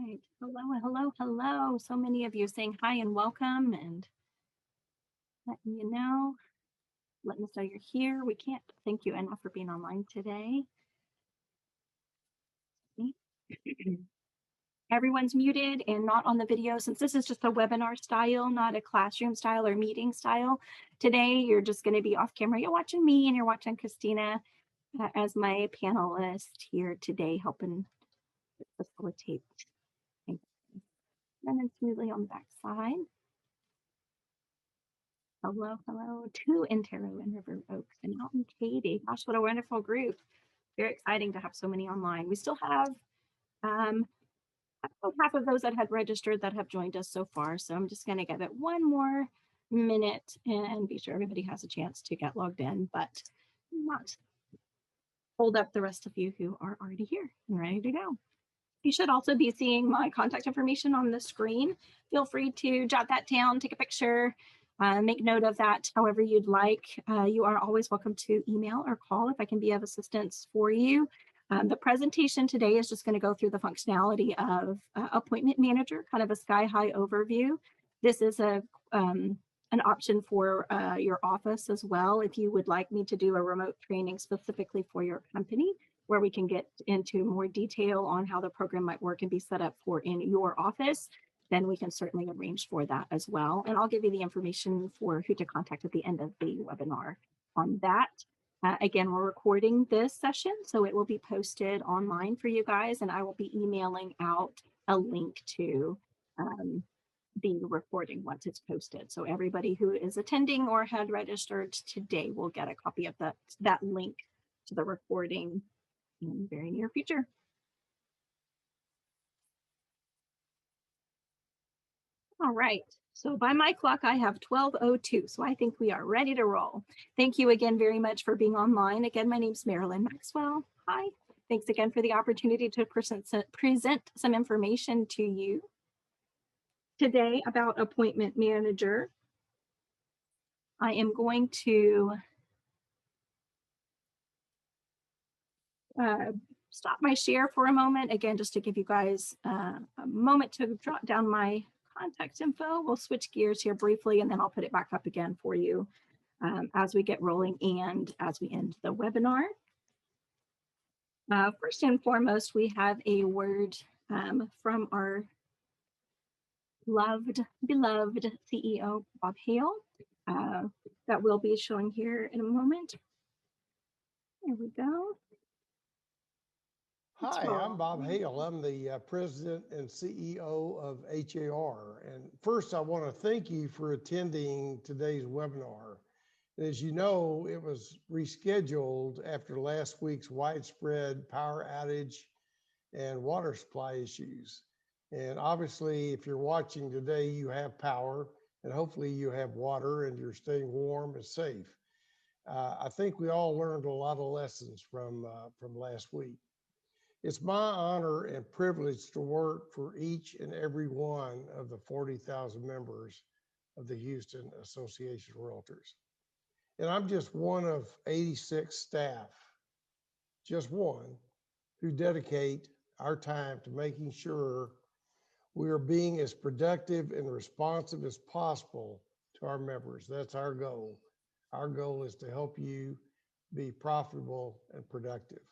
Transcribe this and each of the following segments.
right. Hello, hello, hello. So many of you saying hi and welcome and letting you know, letting us know you're here. We can't thank you enough for being online today. Everyone's muted and not on the video since this is just a webinar style, not a classroom style or meeting style. Today, you're just going to be off camera. You're watching me and you're watching Christina as my panelist here today, helping facilitate things. Running smoothly on the back side. Hello, hello to Intero and River Oaks and Mountain Katy. Gosh, what a wonderful group. Very exciting to have so many online. We still have about half of those that had registered that have joined us so far. So I'm just going to give it one more minute and be sure everybody has a chance to get logged in, but not hold up the rest of you who are already here and ready to go. You should also be seeing my contact information on the screen. Feel free to jot that down, take a picture, make note of that however you'd like. You are always welcome to email or call if I can be of assistance for you. The presentation today is just going to go through the functionality of Appointment Manager, kind of a sky-high overview. This is an option for your office as well if you would like me to do a remote training specifically for your company, where we can get into more detail on how the program might work and be set up for in your office, then we can certainly arrange for that as well. And I'll give you the information for who to contact at the end of the webinar on that. Again, we're recording this session, so it will be posted online for you guys, and I will be emailing out a link to the recording once it's posted. So everybody who is attending or had registered today will get a copy of that link to the recording in the very near future. All right, so by my clock, I have 12:02, so I think we are ready to roll. Thank you again very much for being online. Again, my name's Marilyn Maxwell. Hi, thanks again for the opportunity to present some information to you today about Appointment Manager. I am going to stop my share for a moment, again, just to give you guys a moment to jot down my contact info. We'll switch gears here briefly, and then I'll put it back up again for you as we get rolling and as we end the webinar. First and foremost, we have a word from our beloved CEO, Bob Hale, that we'll be showing here in a moment. There we go. Hi, I'm Bob Hale. I'm the president and CEO of HAR. And first, I want to thank you for attending today's webinar. As you know, it was rescheduled after last week's widespread power outage and water supply issues. And obviously, if you're watching today, you have power, and hopefully you have water and you're staying warm and safe. I think we all learned a lot of lessons from last week. It's my honor and privilege to work for each and every one of the 40,000 members of the Houston Association of Realtors. And I'm just one of 86 staff, just one, who dedicate our time to making sure we are being as productive and responsive as possible to our members. That's our goal. Our goal is to help you be profitable and productive.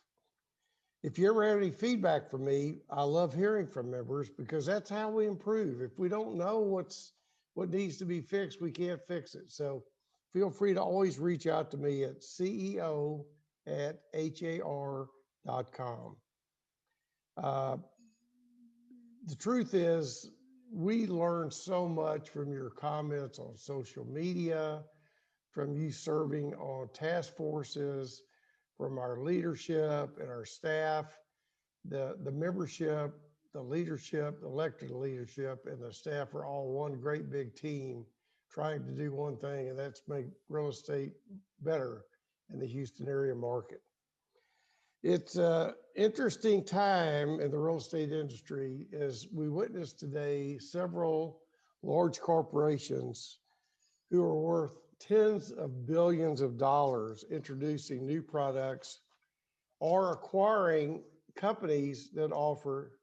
If you ever have any feedback from me, I love hearing from members because that's how we improve. If we don't know what needs to be fixed, we can't fix it. So feel free to always reach out to me at ceo@har.com. The truth is, we learn so much from your comments on social media, from you serving on task forces, from our leadership and our staff, the membership, the leadership, the elected leadership, and the staff are all one great big team trying to do one thing, and that's make real estate better in the Houston area market. It's an interesting time in the real estate industry as we witness today several large corporations who are worth tens of billions of dollars introducing new products or acquiring companies that offer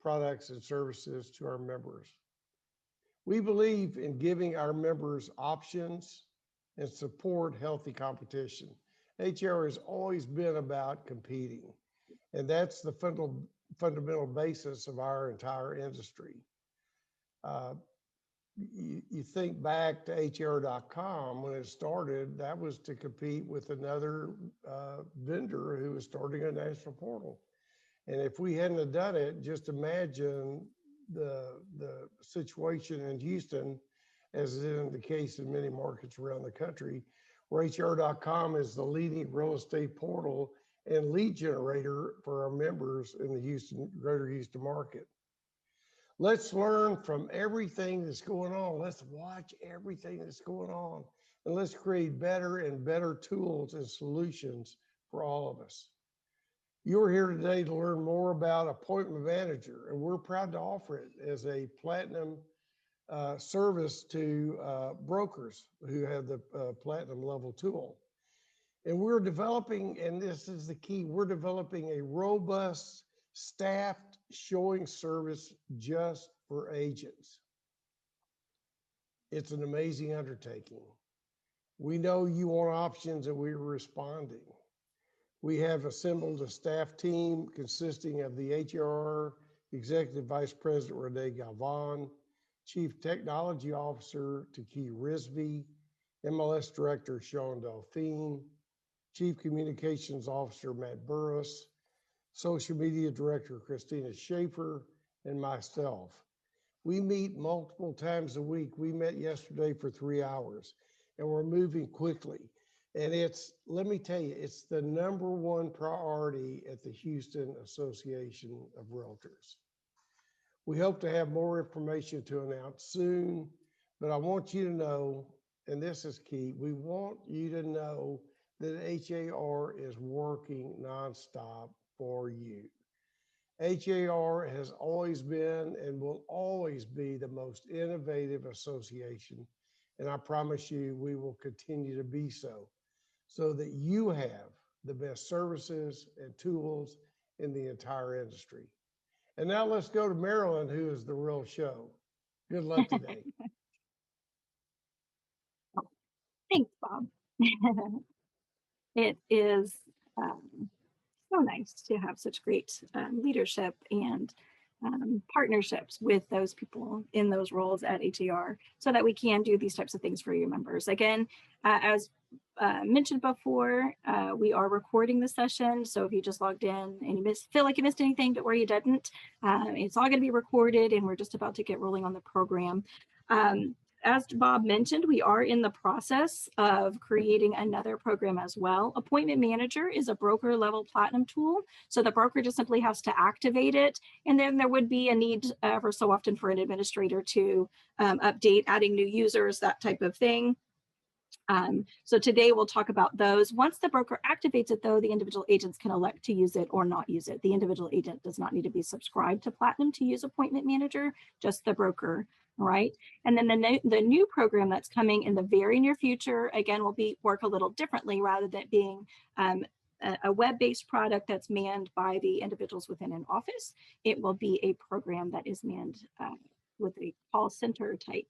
products, and services to our members. We believe in giving our members options and support healthy competition. HR has always been about competing, and that's the fundamental basis of our entire industry. You think back to HR.com when it started, that was to compete with another vendor who was starting a national portal. And if we hadn't have done it, just imagine the situation in Houston, as is the case in many markets around the country, where HR.com is the leading real estate portal and lead generator for our members in the greater Houston market. Let's learn from everything that's going on. Let's watch everything that's going on, and let's create better and better tools and solutions for all of us. You're here today to learn more about Appointment Manager, and we're proud to offer it as a platinum service to brokers who have the platinum level tool. And we're developing, and this is the key, we're developing a robust staffed showing service just for agents. It's an amazing undertaking. We know you want options and we're responding. We have assembled a staff team consisting of the HR Executive Vice President Renee Galvan, Chief Technology Officer Taki Risby, MLS Director Sean Delphine, Chief Communications Officer Matt Burris, Social Media Director Christina Schaefer, and myself. We meet multiple times a week. We met yesterday for 3 hours, and we're moving quickly. And it's, let me tell you, it's the #1 priority at the Houston Association of Realtors. We hope to have more information to announce soon, but I want you to know, and this is key, we want you to know that HAR is working nonstop for you. HAR has always been and will always be the most innovative association, and I promise you we will continue to be so that you have the best services and tools in the entire industry. And now let's go to Marilyn, who is the real show. Good luck today. Thanks, Bob. It is so nice to have such great leadership and partnerships with those people in those roles at HAR so that we can do these types of things for your members. Again, as mentioned before, we are recording the session. So if you just logged in and you feel like you missed anything, don't worry, you didn't. It's all going to be recorded, and we're just about to get rolling on the program. As Bob mentioned, we are in the process of creating another program as well. Appointment Manager is a broker level platinum tool. So the broker just simply has to activate it. And then there would be a need for so often for an administrator to update, adding new users, that type of thing. So today we'll talk about those. Once the broker activates it though, the individual agents can elect to use it or not use it. The individual agent does not need to be subscribed to Platinum to use Appointment Manager, just the broker, right? And then the new program that's coming in the very near future, again, will work a little differently rather than being a web-based product that's manned by the individuals within an office. It will be a program that is manned with a call center type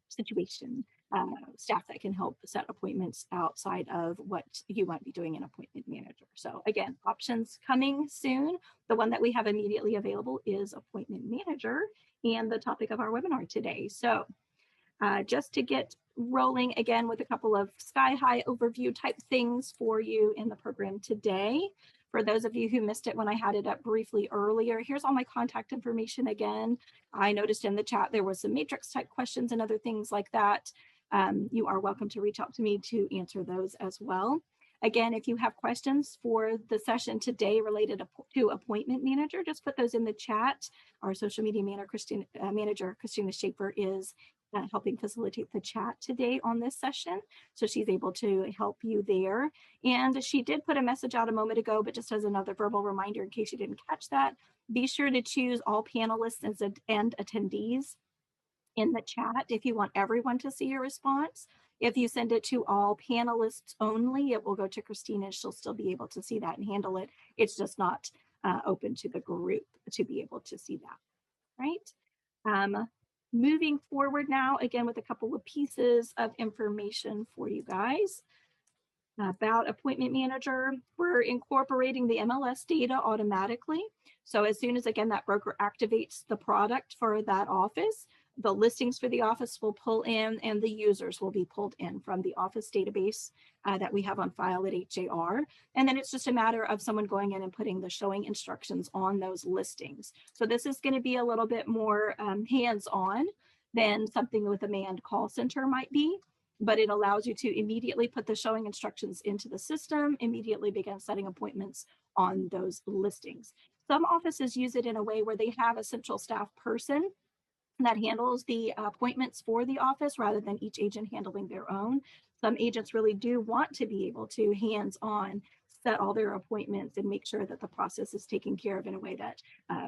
situation. Staff that can help set appointments outside of what you might be doing in Appointment Manager. So again, options coming soon. The one that we have immediately available is Appointment Manager and the topic of our webinar today. So just to get rolling again with a couple of sky-high overview type things for you in the program today. For those of you who missed it when I had it up briefly earlier, here's all my contact information again. I noticed in the chat there was some matrix type questions and other things like that. You are welcome to reach out to me to answer those as well. Again, if you have questions for the session today related to Appointment Manager, just put those in the chat. Our social media manager, Christina Schaefer, is helping facilitate the chat today on this session. So she's able to help you there. And she did put a message out a moment ago, but just as another verbal reminder in case you didn't catch that, be sure to choose all panelists and attendees in the chat if you want everyone to see your response. If you send it to all panelists only, it will go to Christina and she'll still be able to see that and handle it. It's just not open to the group to be able to see that, right? Moving forward now, again, with a couple of pieces of information for you guys about Appointment Manager. We're incorporating the MLS data automatically. So as soon as, again, that broker activates the product for that office, the listings for the office will pull in and the users will be pulled in from the office database that we have on file at HAR. And then it's just a matter of someone going in and putting the showing instructions on those listings. So this is going to be a little bit more hands-on than something with a manned call center might be, but it allows you to immediately put the showing instructions into the system, immediately begin setting appointments on those listings. Some offices use it in a way where they have a central staff person that handles the appointments for the office rather than each agent handling their own. Some agents really do want to be able to hands-on set all their appointments and make sure that the process is taken care of in a way that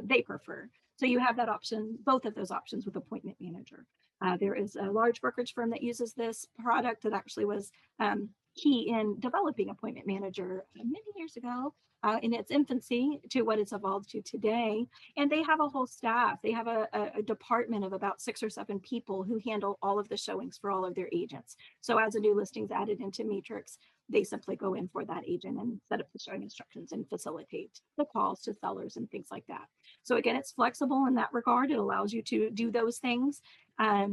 they prefer. So you have that option, both of those options with Appointment Manager. There is a large brokerage firm that uses this product that actually was key in developing Appointment Manager many years ago in its infancy to what it's evolved to today. And they have a whole staff. They have a department of about 6 or 7 people who handle all of the showings for all of their agents. So as a new listing's added into Matrix, they simply go in for that agent and set up the showing instructions and facilitate the calls to sellers and things like that. So again, it's flexible in that regard. It allows you to do those things.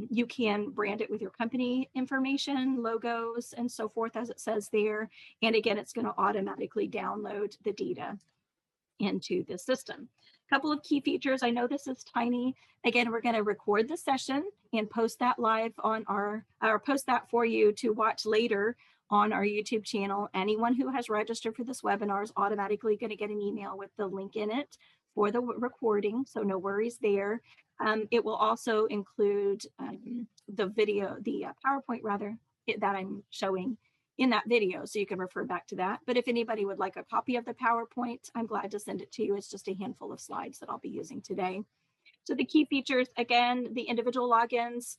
You can brand it with your company information, logos, and so forth, as it says there. And again, it's going to automatically download the data into the system. A couple of key features. I know this is tiny. Again, we're going to record the session and post that live on or post that for you to watch later on our YouTube channel. Anyone who has registered for this webinar is automatically going to get an email with the link in it for the recording, so no worries there. It will also include the video, the PowerPoint rather, that I'm showing in that video, so you can refer back to that. But if anybody would like a copy of the PowerPoint, I'm glad to send it to you. It's just a handful of slides that I'll be using today. So the key features, again, the individual logins,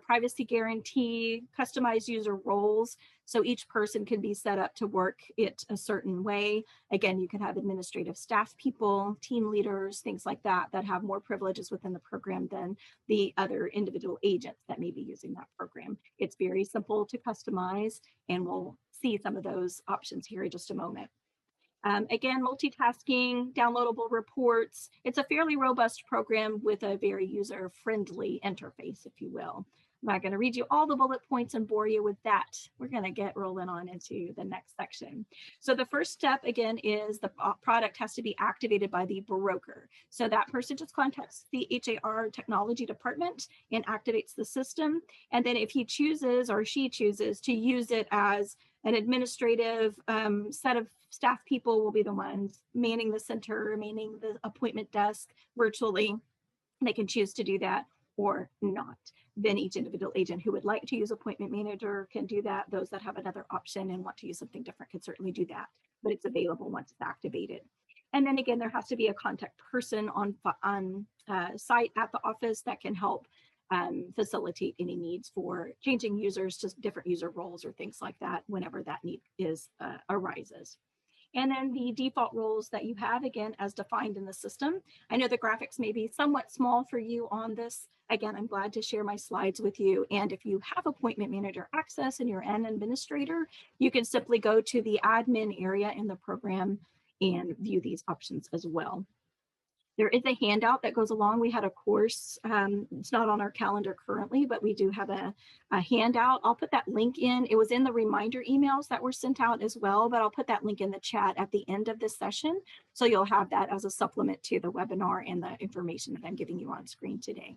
privacy guarantee, customized user roles. So each person can be set up to work it a certain way. Again, you can have administrative staff people, team leaders, things like that, that have more privileges within the program than the other individual agents that may be using that program. It's very simple to customize, and we'll see some of those options here in just a moment. Again, multitasking, downloadable reports. It's a fairly robust program with a very user-friendly interface, if you will. I'm not going to read you all the bullet points and bore you with that. We're going to get rolling on into the next section. So the first step, again, is the product has to be activated by the broker. So that person just contacts the HAR technology department and activates the system. And then if he chooses or she chooses to use it as an administrative set of staff people will be the ones manning the center, manning the appointment desk virtually. They can choose to do that or not. Then each individual agent who would like to use Appointment Manager can do that. Those that have another option and want to use something different can certainly do that, but it's available once it's activated. And then again, there has to be a contact person on site at the office that can help facilitate any needs for changing users to different user roles or things like that whenever that need arises. And then the default roles that you have, again, as defined in the system. I know the graphics may be somewhat small for you on this. Again, I'm glad to share my slides with you. And if you have Appointment Manager access and you're an administrator, you can simply go to the admin area in the program and view these options as well. There is a handout that goes along. We had a course, it's not on our calendar currently, but we do have a handout. I'll put that link in. It was in the reminder emails that were sent out as well, but I'll put that link in the chat at the end of this session. So you'll have that as a supplement to the webinar and the information that I'm giving you on screen today.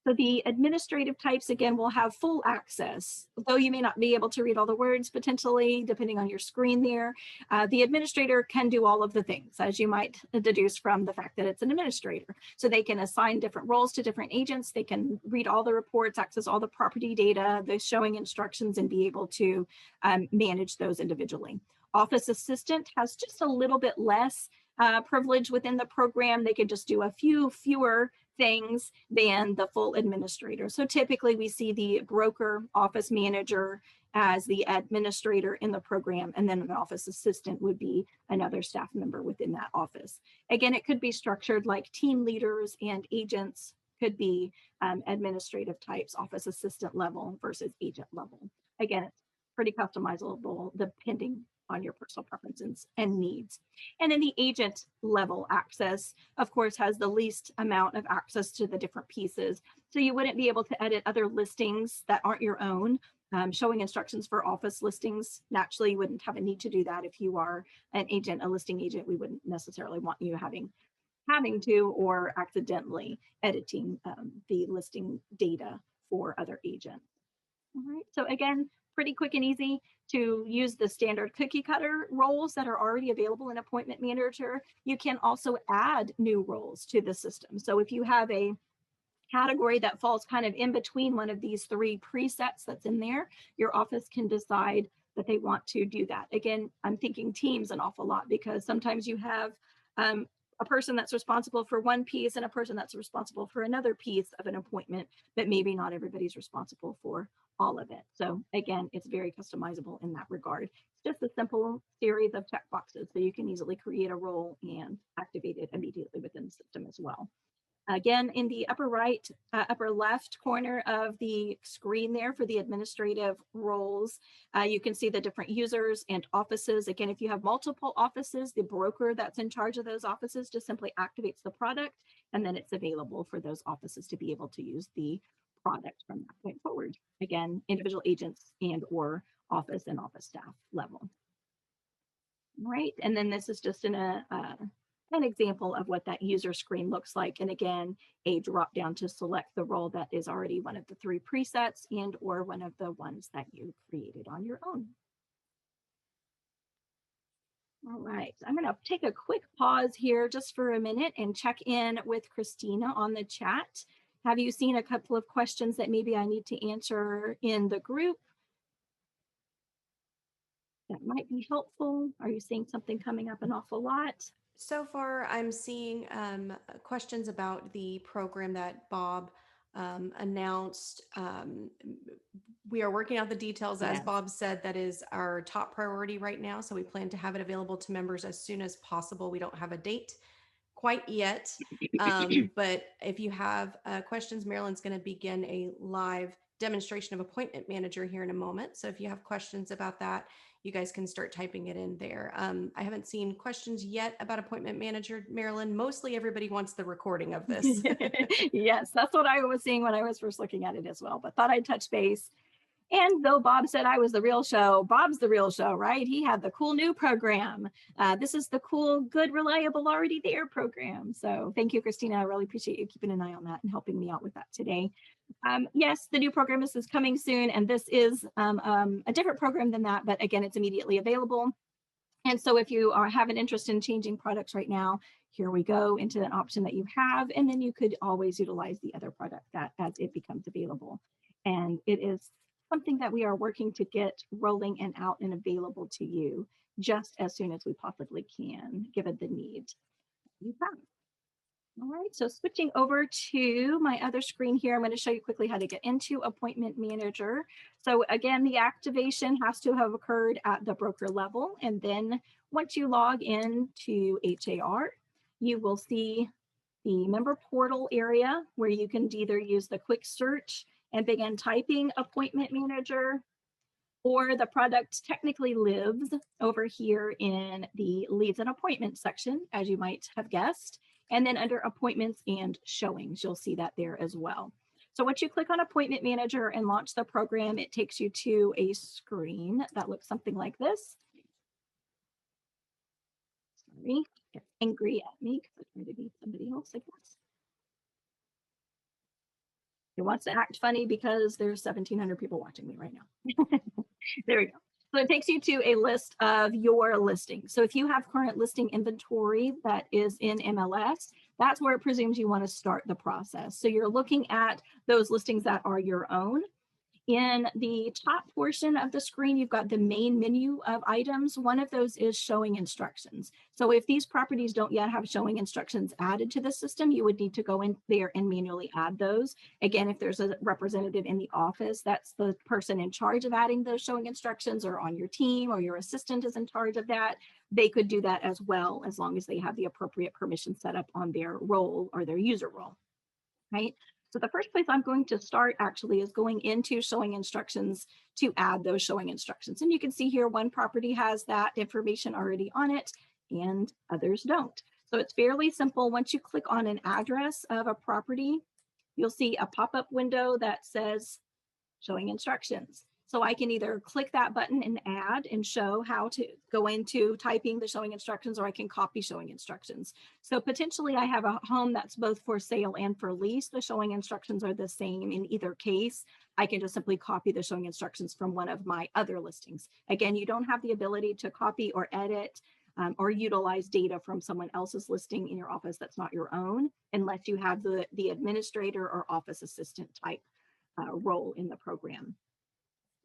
So the administrative types, again, will have full access, though you may not be able to read all the words potentially, depending on your screen there. The administrator can do all of the things, as you might deduce from the fact that it's an administrator. So they can assign different roles to different agents. They can read all the reports, access all the property data, the showing instructions, and be able to manage those individually. Office assistant has just a little bit less privilege within the program. They can just do a few fewer things than the full administrator. So typically we see the broker, office manager, as the administrator in the program, and then an office assistant would be another staff member within that office. Again, it could be structured like team leaders and agents could be administrative types, office assistant level versus agent level. Again, it's pretty customizable depending on your personal preferences and needs. And then the agent level access, of course, has the least amount of access to the different pieces. So you wouldn't be able to edit other listings that aren't your own. Showing instructions for office listings, naturally you wouldn't have a need to do that if you are an agent, a listing agent. We wouldn't necessarily want you having to or accidentally editing the listing data for other agents. All right, so again, pretty quick and easy to use the standard cookie cutter roles that are already available in Appointment Manager. You can also add new roles to the system. So if you have a category that falls kind of in between one of these three presets that's in there, your office can decide that they want to do that. Again, I'm thinking teams an awful lot because sometimes you have a person that's responsible for one piece and a person that's responsible for another piece of an appointment, but maybe not everybody's responsible for all of it. So again, it's very customizable in that regard. It's just a simple series of checkboxes, so you can easily create a role and activate it immediately within the system as well. Again, in the upper right, upper left corner of the screen there for the administrative roles, you can see the different users and offices. Again, if you have multiple offices, the broker that's in charge of those offices just simply activates the product, and then it's available for those offices to be able to use the product from that point forward. Again, individual agents and or office and office staff level. All right, and then this is just in an example of what that user screen looks like. And again, a drop down to select the role that is already one of the three presets and or one of the ones that you created on your own. All right, I'm going to take a quick pause here just for a minute and check in with Christina on the chat. Have you seen a couple of questions that maybe I need to answer in the group that might be helpful? Are you seeing something coming up an awful lot? So far, I'm seeing questions about the program that Bob announced. We are working out the details. As Bob said, that is our top priority right now. So we plan to have it available to members as soon as possible. We don't have a date quite yet. But if you have questions, Marilyn's going to begin a live demonstration of Appointment Manager here in a moment. So if you have questions about that, you guys can start typing it in there. I haven't seen questions yet about Appointment Manager, Marilyn. Mostly everybody wants the recording of this. Yes, that's what I was seeing when I was first looking at it as well, but thought I'd touch base. And though Bob said I was the real show, Bob's the real show, right? He had the cool new program. This is the cool, good, reliable, already there program. So thank you, Christina. I really appreciate you keeping an eye on that and helping me out with that today. Yes, the new program is coming soon, and this is a different program than that, but again, it's immediately available. And so if you have an interest in changing products right now, here we go into an option that you have, and then you could always utilize the other product that as it becomes available. And it is something that we are working to get rolling and out and available to you just as soon as we possibly can, given the need you have. All right, so switching over to my other screen here, I'm going to show you quickly how to get into Appointment Manager. So again, the activation has to have occurred at the broker level. And then once you log in to HAR, you will see the member portal area where you can either use the quick search and begin typing Appointment Manager, or the product technically lives over here in the leads and appointments section, as you might have guessed. And then under appointments and showings, you'll see that there as well. So once you click on Appointment Manager and launch the program, it takes you to a screen that looks something like this. Sorry, get angry at me because I'm trying to be somebody else, I guess. It wants to act funny because there's 1,700 people watching me right now. There we go. So it takes you to a list of your listings. So if you have current listing inventory that is in MLS, that's where it presumes you want to start the process. So you're looking at those listings that are your own. In the top portion of the screen, you've got the main menu of items. One of those is showing instructions. So if these properties don't yet have showing instructions added to the system, you would need to go in there and manually add those. Again, if there's a representative in the office, that's the person in charge of adding those showing instructions, or on your team, or your assistant is in charge of that. They could do that as well, as long as they have the appropriate permission set up on their role or their user role, right? So the first place I'm going to start actually is going into showing instructions to add those showing instructions. And you can see here, one property has that information already on it and others don't. So it's fairly simple. Once you click on an address of a property, you'll see a pop-up window that says showing instructions. So I can either click that button and add and show how to go into typing the showing instructions, or I can copy showing instructions. So potentially I have a home that's both for sale and for lease. The showing instructions are the same in either case. I can just simply copy the showing instructions from one of my other listings. Again, you don't have the ability to copy or edit or utilize data from someone else's listing in your office that's not your own, unless you have the administrator or office assistant type role in the program.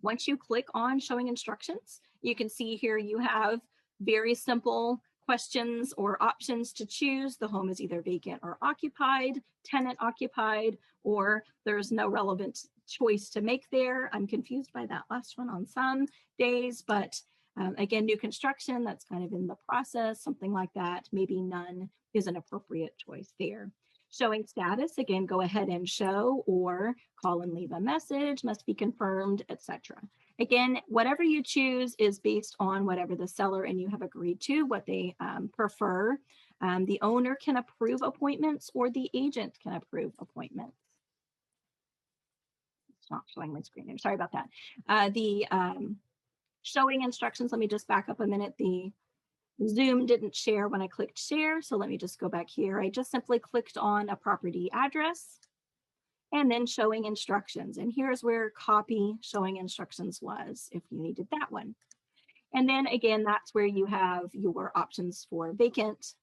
Once you click on showing instructions, you can see here you have very simple questions or options to choose. The home is either vacant or occupied, tenant occupied, or there's no relevant choice to make there. I'm confused by that last one on some days, but again, new construction, that's kind of in the process, something like that. Maybe none is an appropriate choice there. Showing status, again, go ahead and show, or call and leave a message, must be confirmed, etc. Again, whatever you choose is based on whatever the seller and you have agreed to, what they prefer. The owner can approve appointments, or the agent can approve appointments. It's not showing my screen. I'm sorry about that. The showing instructions, let me just back up a minute. The Zoom didn't share when I clicked share, so let me just go back here. I just simply clicked on a property address and then showing instructions. And here's where copy showing instructions was, if you needed that one. And then again, that's where you have your options for vacant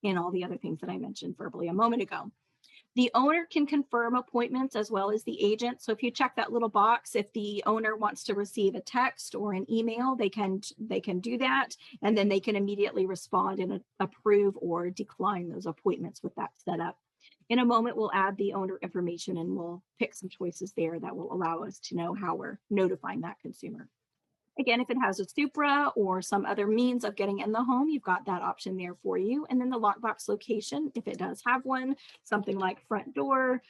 and all the other things that I mentioned verbally a moment ago. The owner can confirm appointments as well as the agent. So if you check that little box, if the owner wants to receive a text or an email, they can do that. And then they can immediately respond and approve or decline those appointments with that setup. In a moment, we'll add the owner information and we'll pick some choices there that will allow us to know how we're notifying that consumer. Again, if it has a Supra or some other means of getting in the home, you've got that option there for you. And then the lockbox location, if it does have one, something like front door,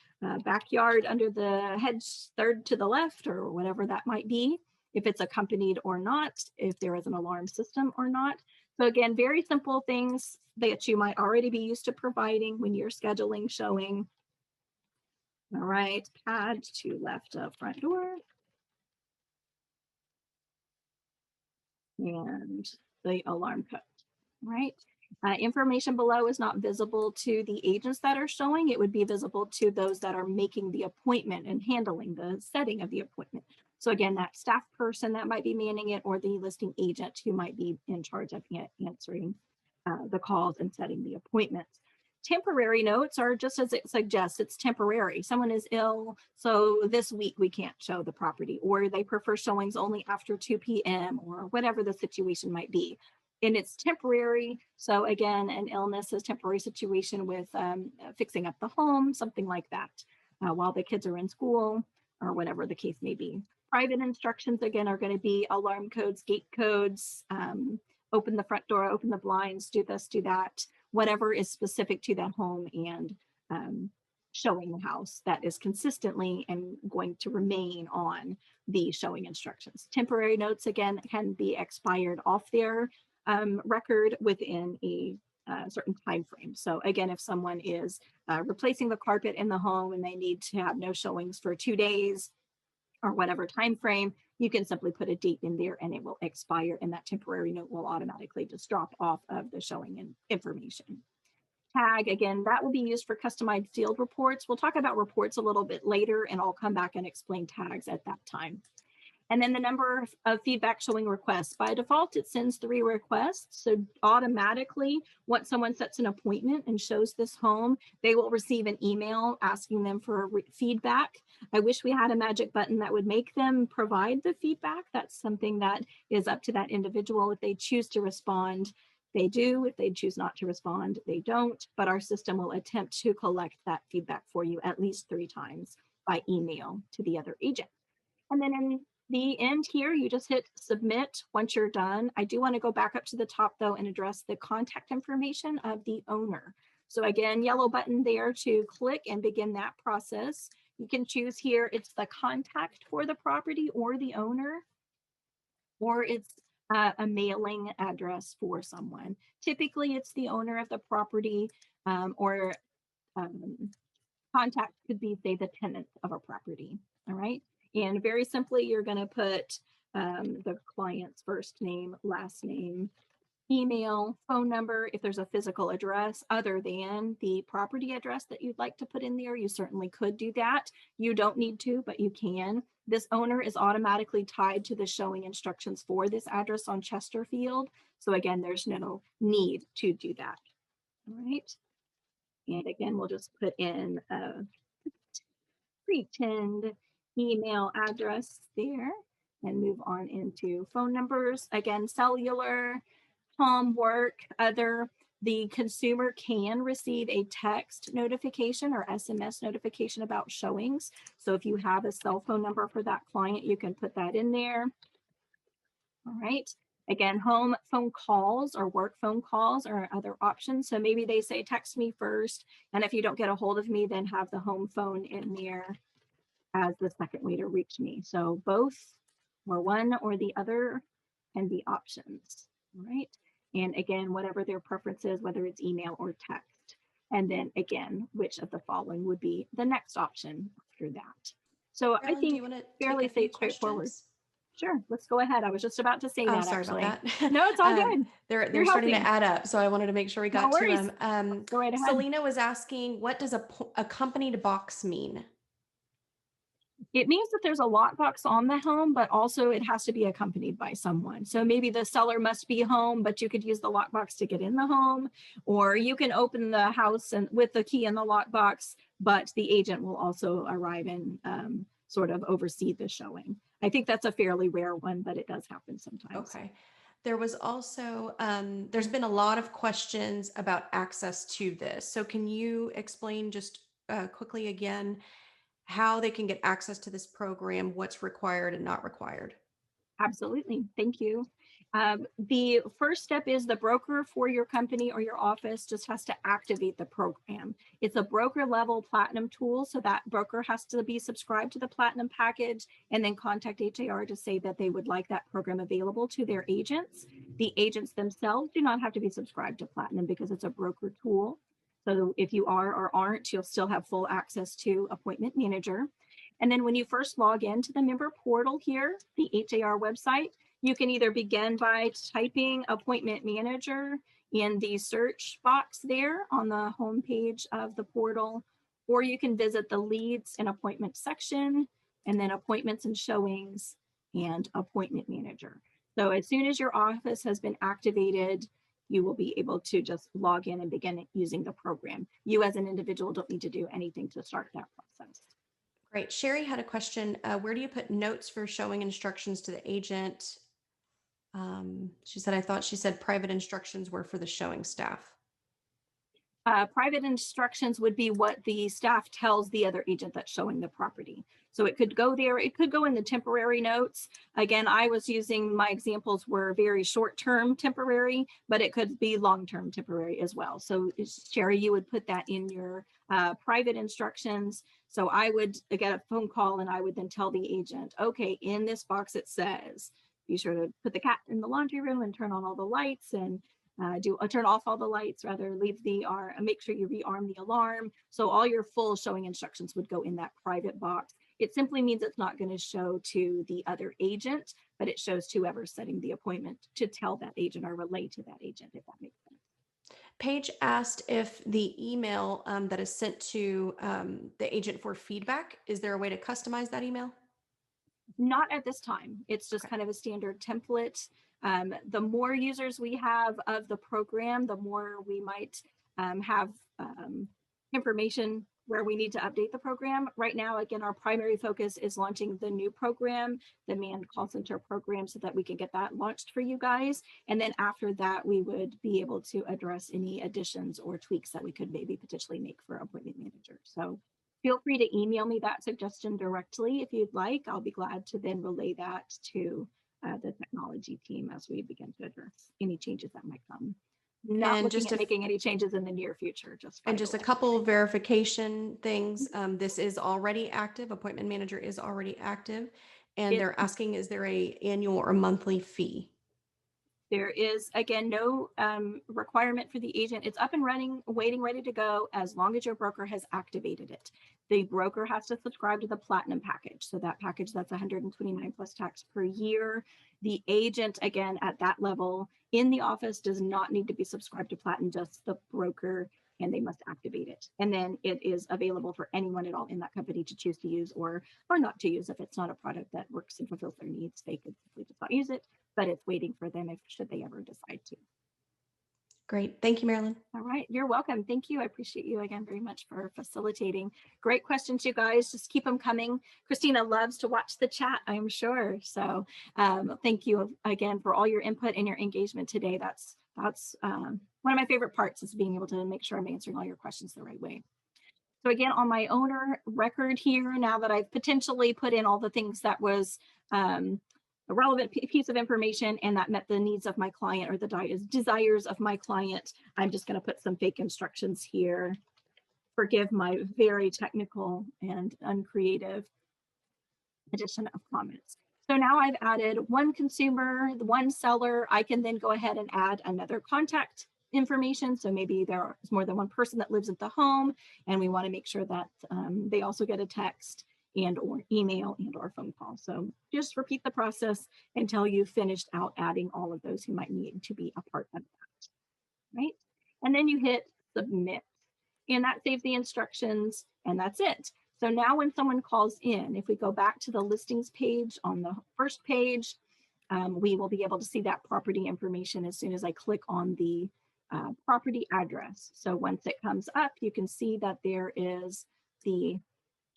backyard under the hedge third to the left, or whatever that might be, if it's accompanied or not, if there is an alarm system or not. So again, very simple things that you might already be used to providing when you're scheduling showing. All right, pad to left of front door. And the alarm code, right? Information below is not visible to the agents that are showing. It would be visible to those that are making the appointment and handling the setting of the appointment. So again, that staff person that might be manning it, or the listing agent who might be in charge of answering the calls and setting the appointments. Temporary notes are just as it suggests, it's temporary. Someone is ill, so this week we can't show the property, or they prefer showings only after 2 p.m. or whatever the situation might be. And it's temporary. So again, an illness is temporary situation with fixing up the home, something like that, while the kids are in school or whatever the case may be. Private instructions, again, are going to be alarm codes, gate codes, open the front door, open the blinds, do this, do that, whatever is specific to that home and showing the house that is consistently and going to remain on the showing instructions. Temporary notes, again, can be expired off their record within a certain time frame. So again, if someone is replacing the carpet in the home and they need to have no showings for 2 days or whatever time frame, you can simply put a date in there and it will expire, and that temporary note will automatically just drop off of the showing information. Tag, again, that will be used for customized field reports. We'll talk about reports a little bit later, and I'll come back and explain tags at that time. And then the number of feedback showing requests. By default, it sends 3 requests. So automatically, once someone sets an appointment and shows this home, they will receive an email asking them for feedback. I wish we had a magic button that would make them provide the feedback. That's something that is up to that individual. If they choose to respond, they do. If they choose not to respond, they don't. But our system will attempt to collect that feedback for you at least 3 times by email to the other agent. And then in the end here, you just hit submit once you're done. I do want to go back up to the top though and address the contact information of the owner. So again, yellow button there to click and begin that process. You can choose here, it's the contact for the property or the owner, or it's a mailing address for someone. Typically, it's the owner of the property, or contact could be, say, the tenant of a property. All right. And very simply, you're going to put the client's first name, last name, email, phone number. If there's a physical address other than the property address that you'd like to put in there, you certainly could do that. You don't need to, but you can. This owner is automatically tied to the showing instructions for this address on Chesterfield. So again, there's no need to do that. All right. And again, we'll just put in a pretend email address there and move on into phone numbers. Again, cellular, home, work, other. The consumer can receive a text notification or SMS notification about showings. So if you have a cell phone number for that client, you can put that in there. All right. Again, home phone calls or work phone calls are other options. So maybe they say text me first, and if you don't get a hold of me, then have the home phone in there as the second way to reach me. So both or one or the other can be options. All right. And again, whatever their preference is, whether it's email or text. And then again, which of the following would be the next option after that. So Carolyn, I do think you want to fairly take a few straightforward. questions? Sure, let's go ahead. I was just about to say Oh, that sorry actually. about that. No, it's all good. They're You're starting to helping. add up, so I wanted to make sure we No got to worries. them. Go right ahead. Selena was asking, what does accompanied box mean? It means that there's a lockbox on the home, but also it has to be accompanied by someone. So maybe the seller must be home, but you could use the lockbox to get in the home, or you can open the house and with the key in the lockbox, but the agent will also arrive and sort of oversee the showing. I think that's a fairly rare one, but it does happen sometimes. Okay. There was also, there's been a lot of questions about access to this. So can you explain just quickly again how they can get access to this program, what's required and not required? Absolutely. Thank you. The first step is the broker for your company or your office just has to activate the program. It's a broker level platinum tool. So that broker has to be subscribed to the platinum package and then contact HAR to say that they would like that program available to their agents. The agents themselves do not have to be subscribed to platinum because it's a broker tool. So if you are or aren't, you'll still have full access to Appointment Manager. And then when you first log into the member portal here, the HAR website, you can either begin by typing Appointment Manager in the search box there on the home page of the portal, or you can visit the leads and appointment section, and then appointments and showings and Appointment Manager. So as soon as your office has been activated, you will be able to just log in and begin using the program. You as an individual don't need to do anything to start that process. Great. Sherry had a question. Where do you put notes for showing instructions to the agent? She said private instructions were for the showing staff. Private instructions would be what the staff tells the other agent that's showing the property. So it could go there, it could go in the temporary notes. Again, I was using, my examples were very short-term temporary, but it could be long-term temporary as well. So Sherry, you would put that in your private instructions. So I would get a phone call and I would then tell the agent, okay, in this box it says, be sure to put the cat in the laundry room and turn on all the lights and turn off all the lights, rather leave the make sure you rearm the alarm. So all your full showing instructions would go in that private box. It simply means it's not going to show to the other agent, but it shows to whoever's setting the appointment to tell that agent or relay to that agent, if that makes sense. Paige asked if the email that is sent to the agent for feedback, is there a way to customize that email? Not at this time. It's just Okay. kind of a standard template. The more users we have of the program, the more we might have information where we need to update the program. Right now, again, our primary focus is launching the new program, the manned call center program, so that we can get that launched for you guys. And then after that, we would be able to address any additions or tweaks that we could maybe potentially make for appointment manager. So feel free to email me that suggestion directly if you'd like. I'll be glad to then relay that to the technology team as we begin to address any changes that might come. Not And looking just at making any changes in the near future, just and just a finalizing. couple verification things. This is already active. Appointment manager is already active. And It- they're asking, is there a annual or monthly fee? There is, again, no requirement for the agent. It's up and running, waiting, ready to go, as long as your broker has activated it. The broker has to subscribe to the Platinum package. So that package, that's 129 plus tax per year. The agent, again, at that level in the office does not need to be subscribed to Platinum, just the broker, and they must activate it. And then it is available for anyone at all in that company to choose to use or not to use. If it's not a product that works and fulfills their needs, they could simply just not use it, but it's waiting for them if should they ever decide to. Great. Thank you, Marilyn. All right, you're welcome. Thank you. I appreciate you again very much for facilitating. Great questions, you guys. Just keep them coming. Christina loves to watch the chat, I'm sure. So thank you again for all your input and your engagement today. That's one of my favorite parts, is being able to make sure I'm answering all your questions the right way. So again, on my owner record here, now that I've potentially put in all the things that was a relevant piece of information and that met the needs of my client or the desires of my client, I'm just going to put some fake instructions here. Forgive my very technical and uncreative addition of comments. So now I've added one consumer, one seller. I can then go ahead and add another contact information. So maybe there's more than one person that lives at the home, and we want to make sure that they also get a text and or email and or phone call. So just repeat the process until you've finished out adding all of those who might need to be a part of that, right? And then you hit submit, and that saves the instructions, and that's it. So now when someone calls in, if we go back to the listings page on the first page, we will be able to see that property information as soon as I click on the property address. So once it comes up, you can see that there is the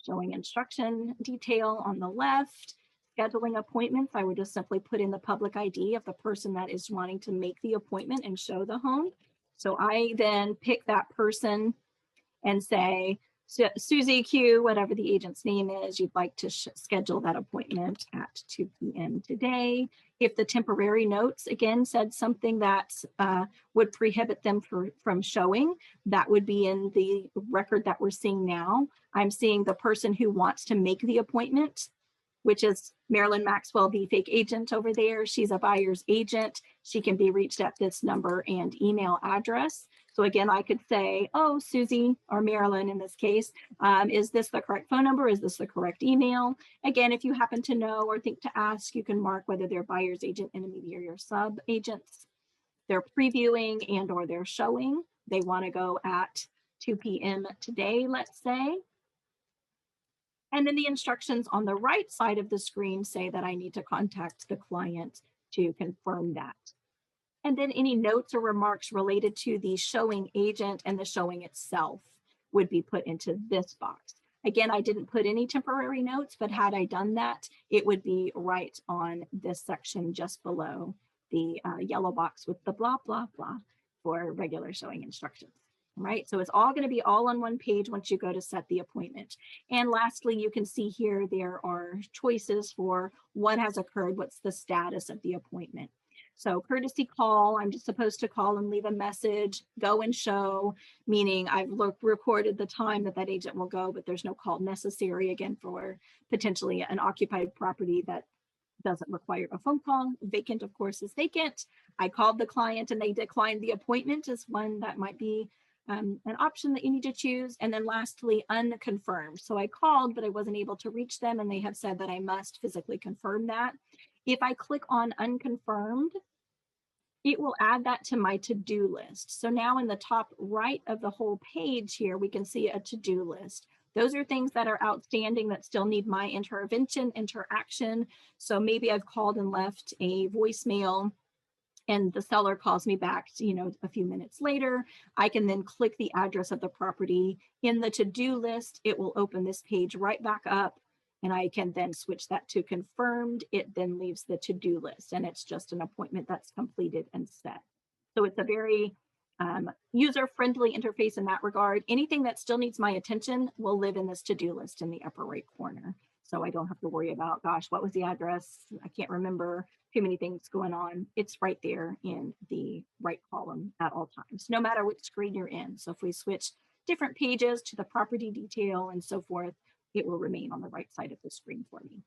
showing instruction detail on the left. Scheduling appointments, I would just simply put in the public ID of the person that is wanting to make the appointment and show the home. So I then pick that person and say, Susie Q, whatever the agent's name is, you'd like to schedule that appointment at 2 p.m. today. If the temporary notes, again, said something that would prohibit them from showing, that would be in the record that we're seeing now. I'm seeing the person who wants to make the appointment, which is Marilyn Maxwell, the fake agent over there. She's a buyer's agent. She can be reached at this number and email address. So again, I could say, oh, Susie, or Marilyn in this case, is this the correct phone number? Is this the correct email? Again, if you happen to know or think to ask, you can mark whether they're buyer's agent, intermediary, or sub agents. They're previewing and or they're showing. They want to go at 2 p.m. today, let's say. And then the instructions on the right side of the screen say that I need to contact the client to confirm that. And then any notes or remarks related to the showing agent and the showing itself would be put into this box. Again, I didn't put any temporary notes, but had I done that, it would be right on this section just below the yellow box with the blah, blah, blah for regular showing instructions. Right, so it's all going to be all on one page once you go to set the appointment. And lastly, you can see here there are choices for what has occurred, what's the status of the appointment. So courtesy call, I'm just supposed to call and leave a message, go and show, meaning I've recorded the time that agent will go, but there's no call necessary, again, for potentially an occupied property that doesn't require a phone call. Vacant, of course, is vacant. I called the client and they declined the appointment is one that might be an option that you need to choose. And then lastly, unconfirmed. So I called, but I wasn't able to reach them, and they have said that I must physically confirm that. If I click on unconfirmed, it will add that to my to-do list. So now in the top right of the whole page here, we can see a to-do list. Those are things that are outstanding that still need my intervention, interaction. So maybe I've called and left a voicemail and the seller calls me back, a few minutes later. I can then click the address of the property in the to-do list. It will open this page right back up, and I can then switch that to confirmed. It then leaves the to-do list, and it's just an appointment that's completed and set. So it's a very user-friendly interface in that regard. Anything that still needs my attention will live in this to-do list in the upper right corner. So I don't have to worry about, gosh, what was the address? I can't remember. Too many things going on. It's right there in the right column at all times, no matter which screen you're in. So if we switch different pages to the property detail and so forth, it will remain on the right side of the screen for me.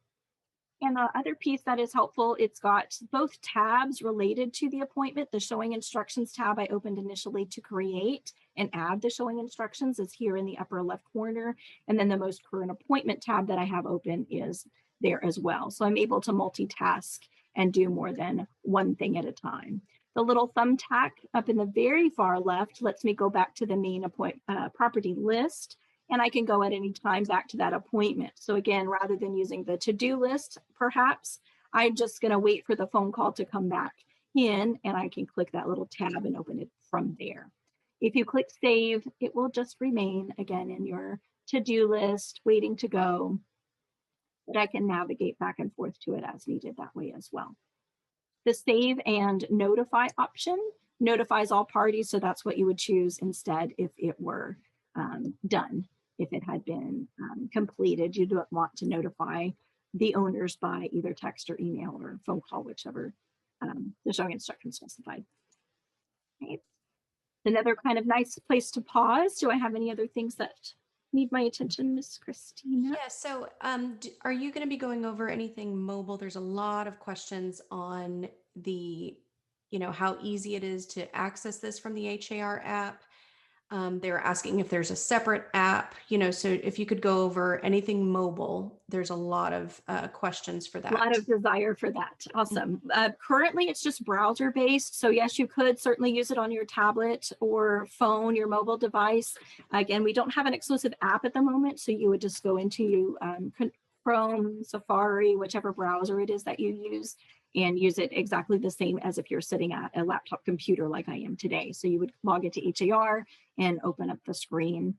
And the other piece that is helpful, it's got both tabs related to the appointment. The showing instructions tab I opened initially to create and add the showing instructions is here in the upper left corner. And then the most current appointment tab that I have open is there as well. So I'm able to multitask and do more than one thing at a time. The little thumbtack up in the very far left lets me go back to the main property list, and I can go at any time back to that appointment. So again, rather than using the to-do list, perhaps, I'm just gonna wait for the phone call to come back in, and I can click that little tab and open it from there. If you click save, it will just remain again in your to-do list, waiting to go, but I can navigate back and forth to it as needed that way as well. The save and notify option notifies all parties, so that's what you would choose instead if it were done. If it had been completed, you don't want to notify the owners by either text or email or phone call, whichever the showing instructions specified. Okay. Another kind of nice place to pause. Do I have any other things that need my attention, Miss Christina? Yeah, so are you going to be going over anything mobile? There's a lot of questions on the, how easy it is to access this from the HAR app. They're asking if there's a separate app, so if you could go over anything mobile, there's a lot of questions for that. A lot of desire for that. Awesome. Currently, it's just browser based. So yes, you could certainly use it on your tablet or phone, your mobile device. Again, we don't have an exclusive app at the moment. So you would just go into Chrome, Safari, whichever browser it is that you use, and use it exactly the same as if you're sitting at a laptop computer like I am today. So you would log into HAR and open up the screen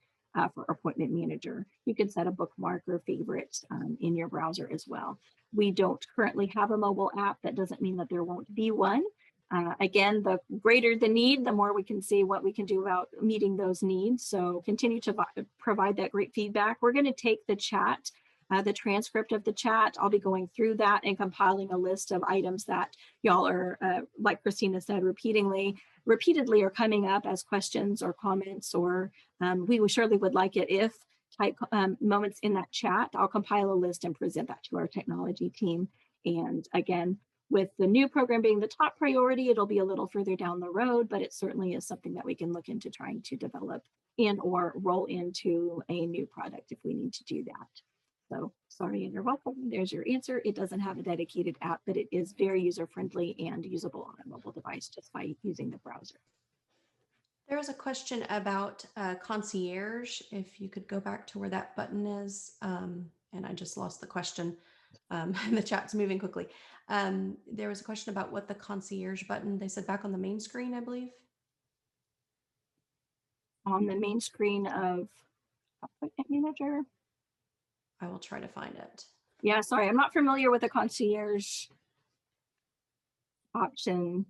for Appointment Manager. You can set a bookmark or favorite in your browser as well. We don't currently have a mobile app. That doesn't mean that there won't be one. Again, the greater the need, the more we can see what we can do about meeting those needs. So continue to provide that great feedback. We're going to take the chat, the transcript of the chat. I'll be going through that and compiling a list of items that y'all are, like Christina said, repeatedly are coming up as questions or comments, or we surely would like it if type moments in that chat. I'll compile a list and present that to our technology team. And again, with the new program being the top priority, it'll be a little further down the road, but it certainly is something that we can look into trying to develop and or roll into a new product if we need to do that. So sorry and you're welcome. There's your answer. It doesn't have a dedicated app, but it is very user-friendly and usable on a mobile device just by using the browser. There was a question about concierge. If you could go back to where that button is, and I just lost the question. The chat's moving quickly. There was a question about what the concierge button, they said back on the main screen, I believe. On the main screen of Appointment Manager. I will try to find it. Yeah, sorry, I'm not familiar with the concierge option.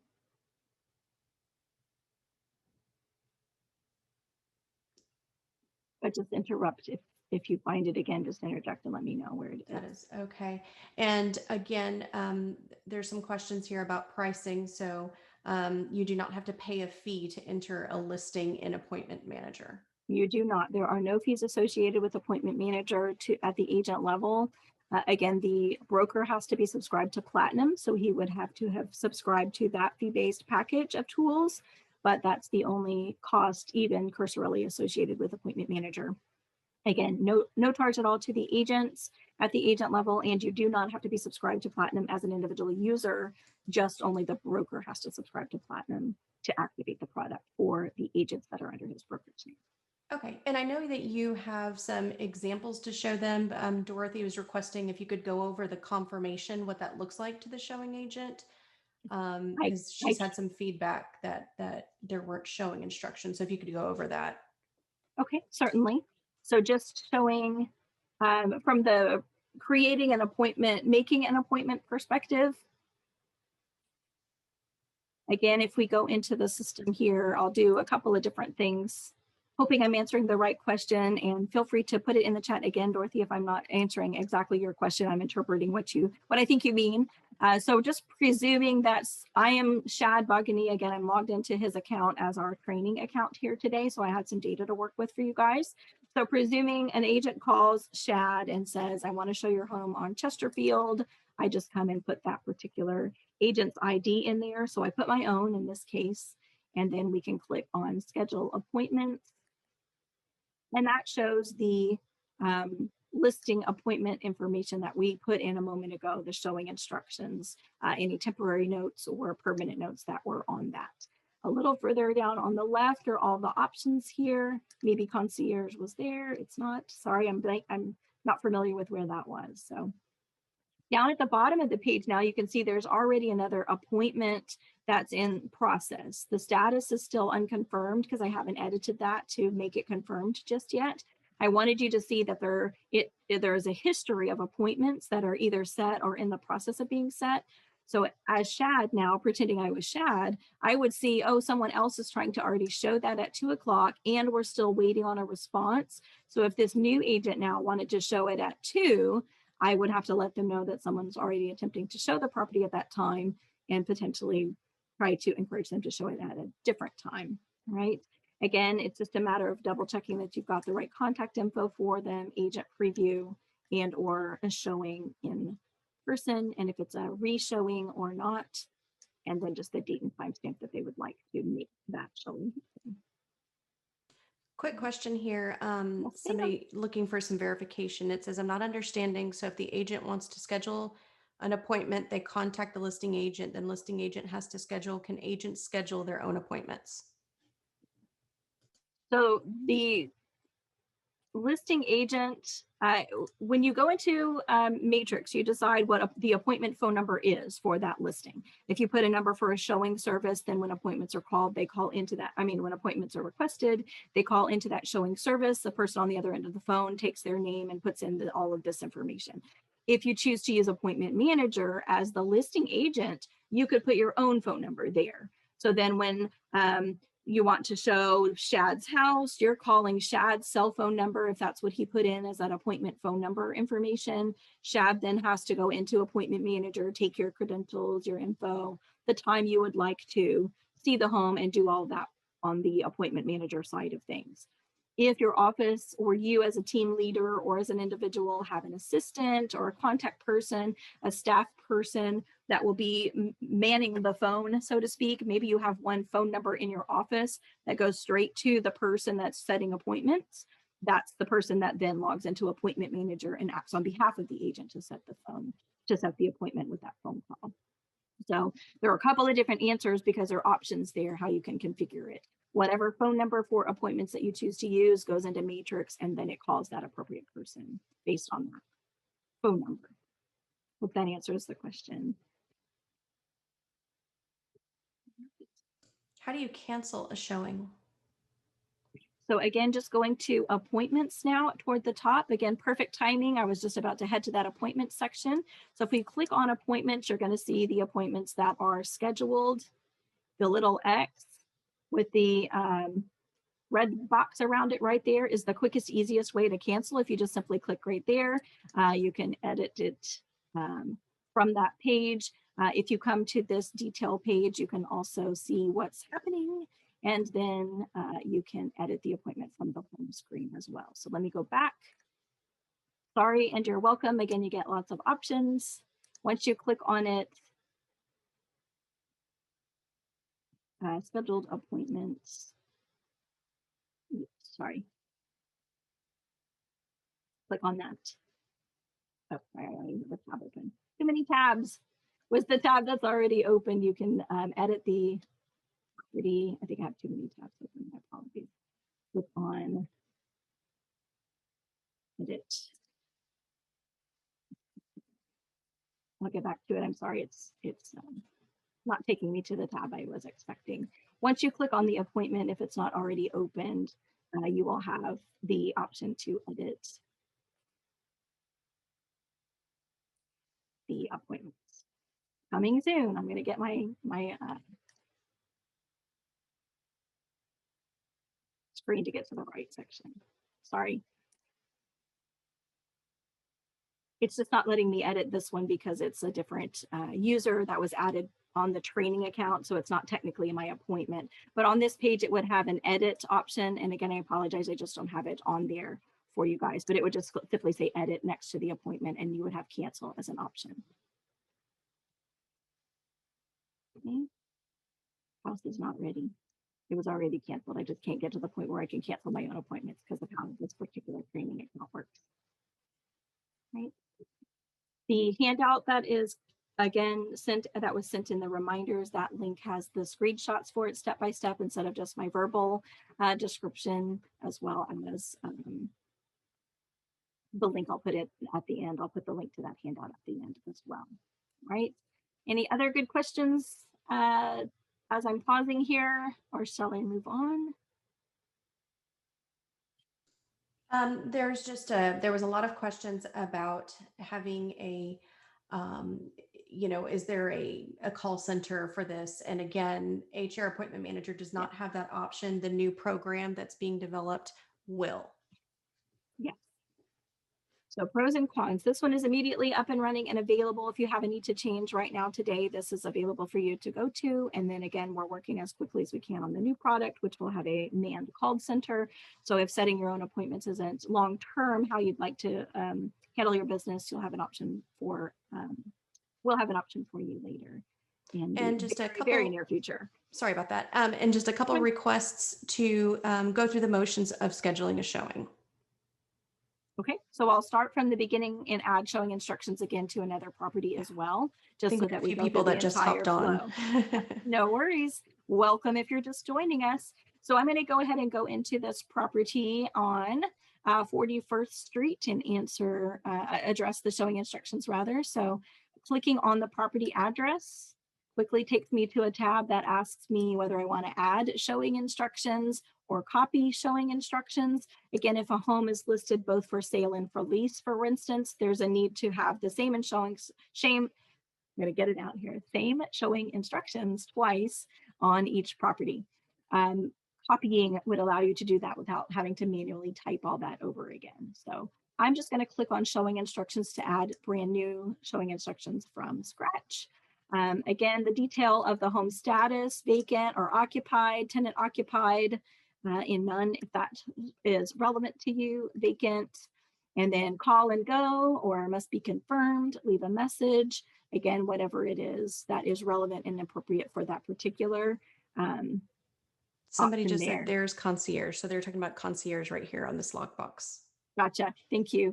But just interrupt if you find it again, just interject and let me know where it is. That is okay. And again, there's some questions here about pricing. So you do not have to pay a fee to enter a listing in Appointment Manager. You do not. There are no fees associated with Appointment Manager at the agent level. Again, the broker has to be subscribed to Platinum, so he would have to have subscribed to that fee-based package of tools, but that's the only cost, even cursorily, associated with Appointment Manager. Again, no charge at all to the agents at the agent level, and you do not have to be subscribed to Platinum as an individual user, just only the broker has to subscribe to Platinum to activate the product for the agents that are under his brokerage name. Okay, and I know that you have some examples to show them. Dorothy was requesting if you could go over the confirmation, what that looks like to the showing agent, I, because I she's had some feedback that there weren't showing instructions. So if you could go over that. Okay, certainly. So just showing from the creating an appointment, making an appointment perspective. Again, if we go into the system here, I'll do a couple of different things, hoping I'm answering the right question, and feel free to put it in the chat again, Dorothy, if I'm not answering exactly your question. I'm interpreting what I think you mean. So just presuming that I am Shad Bogany. Again, I'm logged into his account as our training account here today. So I had some data to work with for you guys. So presuming an agent calls Shad and says, I want to show your home on Chesterfield, I just come and put that particular agent's ID in there. So I put my own in this case, and then we can click on schedule appointments. And that shows the listing appointment information that we put in a moment ago, the showing instructions, any temporary notes or permanent notes that were on that. A little further down on the left are all the options here. Maybe concierge was there. It's not. Sorry, I'm not familiar with where that was. So down at the bottom of the page now, you can see there's already another appointment that's in process. The status is still unconfirmed because I haven't edited that to make it confirmed just yet. I wanted you to see that there is a history of appointments that are either set or in the process of being set. So as Shad now, pretending I was Shad, I would see, oh, someone else is trying to already show that at 2 o'clock and we're still waiting on a response. So if this new agent now wanted to show it at 2, I would have to let them know that someone's already attempting to show the property at that time and potentially try to encourage them to show it at a different time, right? Again, it's just a matter of double checking that you've got the right contact info for them, agent preview, and or a showing in person, and if it's a re-showing or not, and then just the date and timestamp that they would like to make that showing. Quick question here. Somebody looking for some verification. It says, I'm not understanding. So if the agent wants to schedule an appointment, they contact the listing agent, then listing agent has to schedule. Can agents schedule their own appointments? So the listing agent, when you go into Matrix, you decide what the appointment phone number is for that listing. If you put a number for a showing service, then when appointments are called, they call into that. I mean, when appointments are requested, they call into that showing service. The person on the other end of the phone takes their name and puts in all of this information. If you choose to use appointment manager as the listing agent, you could put your own phone number there. So then when you want to show Shad's house, you're calling Shad's cell phone number if that's what he put in as that appointment phone number information. Shad then has to go into appointment manager, take your credentials, your info, the time you would like to see the home, and do all that on the appointment manager side of things. If your office or you as a team leader or as an individual have an assistant or a contact person, a staff person that will be manning the phone, so to speak, maybe you have one phone number in your office that goes straight to the person that's setting appointments. That's the person that then logs into appointment manager and acts on behalf of the agent to set the appointment with that phone call. So there are a couple of different answers because there are options there how you can configure it. Whatever phone number for appointments that you choose to use goes into Matrix, and then it calls that appropriate person based on that phone number. Hope that answers the question. How do you cancel a showing? So again, just going to appointments now toward the top. Again, perfect timing. I was just about to head to that appointment section. So if we click on appointments, you're going to see the appointments that are scheduled. The little X with the red box around it right there is the quickest, easiest way to cancel. If you just simply click right there, you can edit it from that page. If you come to this detail page, you can also see what's happening, and then you can edit the appointment from the home screen as well. So let me go back. Sorry, and you're welcome. Again, you get lots of options. Once you click on it, scheduled appointments. Sorry. Click on that. Oh, I already have a tab open. Too many tabs. With the tab that's already open, you can edit the property. I think I have too many tabs open. My apologies. click on edit. I'll get back to it. I'm sorry, it's not taking me to the tab I was expecting. Once you click on the appointment, if it's not already opened, you will have the option to edit the appointments. Coming soon. I'm going to get my screen to get to the right section. Sorry. It's just not letting me edit this one because it's a different user that was added on the training account. So it's not technically my appointment, but on this page, it would have an edit option. And again, I apologize. I just don't have it on there for you guys, but it would just simply say edit next to the appointment and you would have cancel as an option. Okay. House is not ready. It was already canceled. I just can't get to the point where I can cancel my own appointments because of how this particular training account works. Right. The handout that is again that was sent in the reminders, that link has the screenshots for it step by step instead of just my verbal description, as well as the link. I'll put it at the end. I'll put the link to that handout at the end as well. Right. Any other good questions as I'm pausing here, or shall I move on? There was a lot of questions about having a, is there a call center for this? And again, HR appointment manager does not have that option. The new program that's being developed will. Yes. So pros and cons. This one is immediately up and running and available. If you have a need to change right now today, this is available for you to go to. And then again, we're working as quickly as we can on the new product, which will have a manned call center. So if setting your own appointments isn't long-term how you'd like to handle your business, you'll have an option for, we'll have an option for you later. And just a couple, very near future. Sorry about that. And just a couple requests to go through the motions of scheduling a showing. Okay, so I'll start from the beginning and add showing instructions again to another property as well, just so that we have a few people that just hopped on. No worries. Welcome if you're just joining us. So I'm going to go ahead and go into this property on 41st Street and address the showing instructions rather. So clicking on the property address quickly takes me to a tab that asks me whether I want to add showing instructions or copy showing instructions. Again, if a home is listed both for sale and for lease, for instance, there's a need to have the same showing instructions twice on each property. Copying would allow you to do that without having to manually type all that over again. So I'm just going to click on showing instructions to add brand new showing instructions from scratch. Again, the detail of the home status, vacant or occupied, tenant occupied, in none if that is relevant to you, vacant, and then call and go or must be confirmed, leave a message. Again, whatever it is that is relevant and appropriate for that particular Somebody just said there's concierge. So they're talking about concierge right here on this lockbox. Gotcha. Thank you.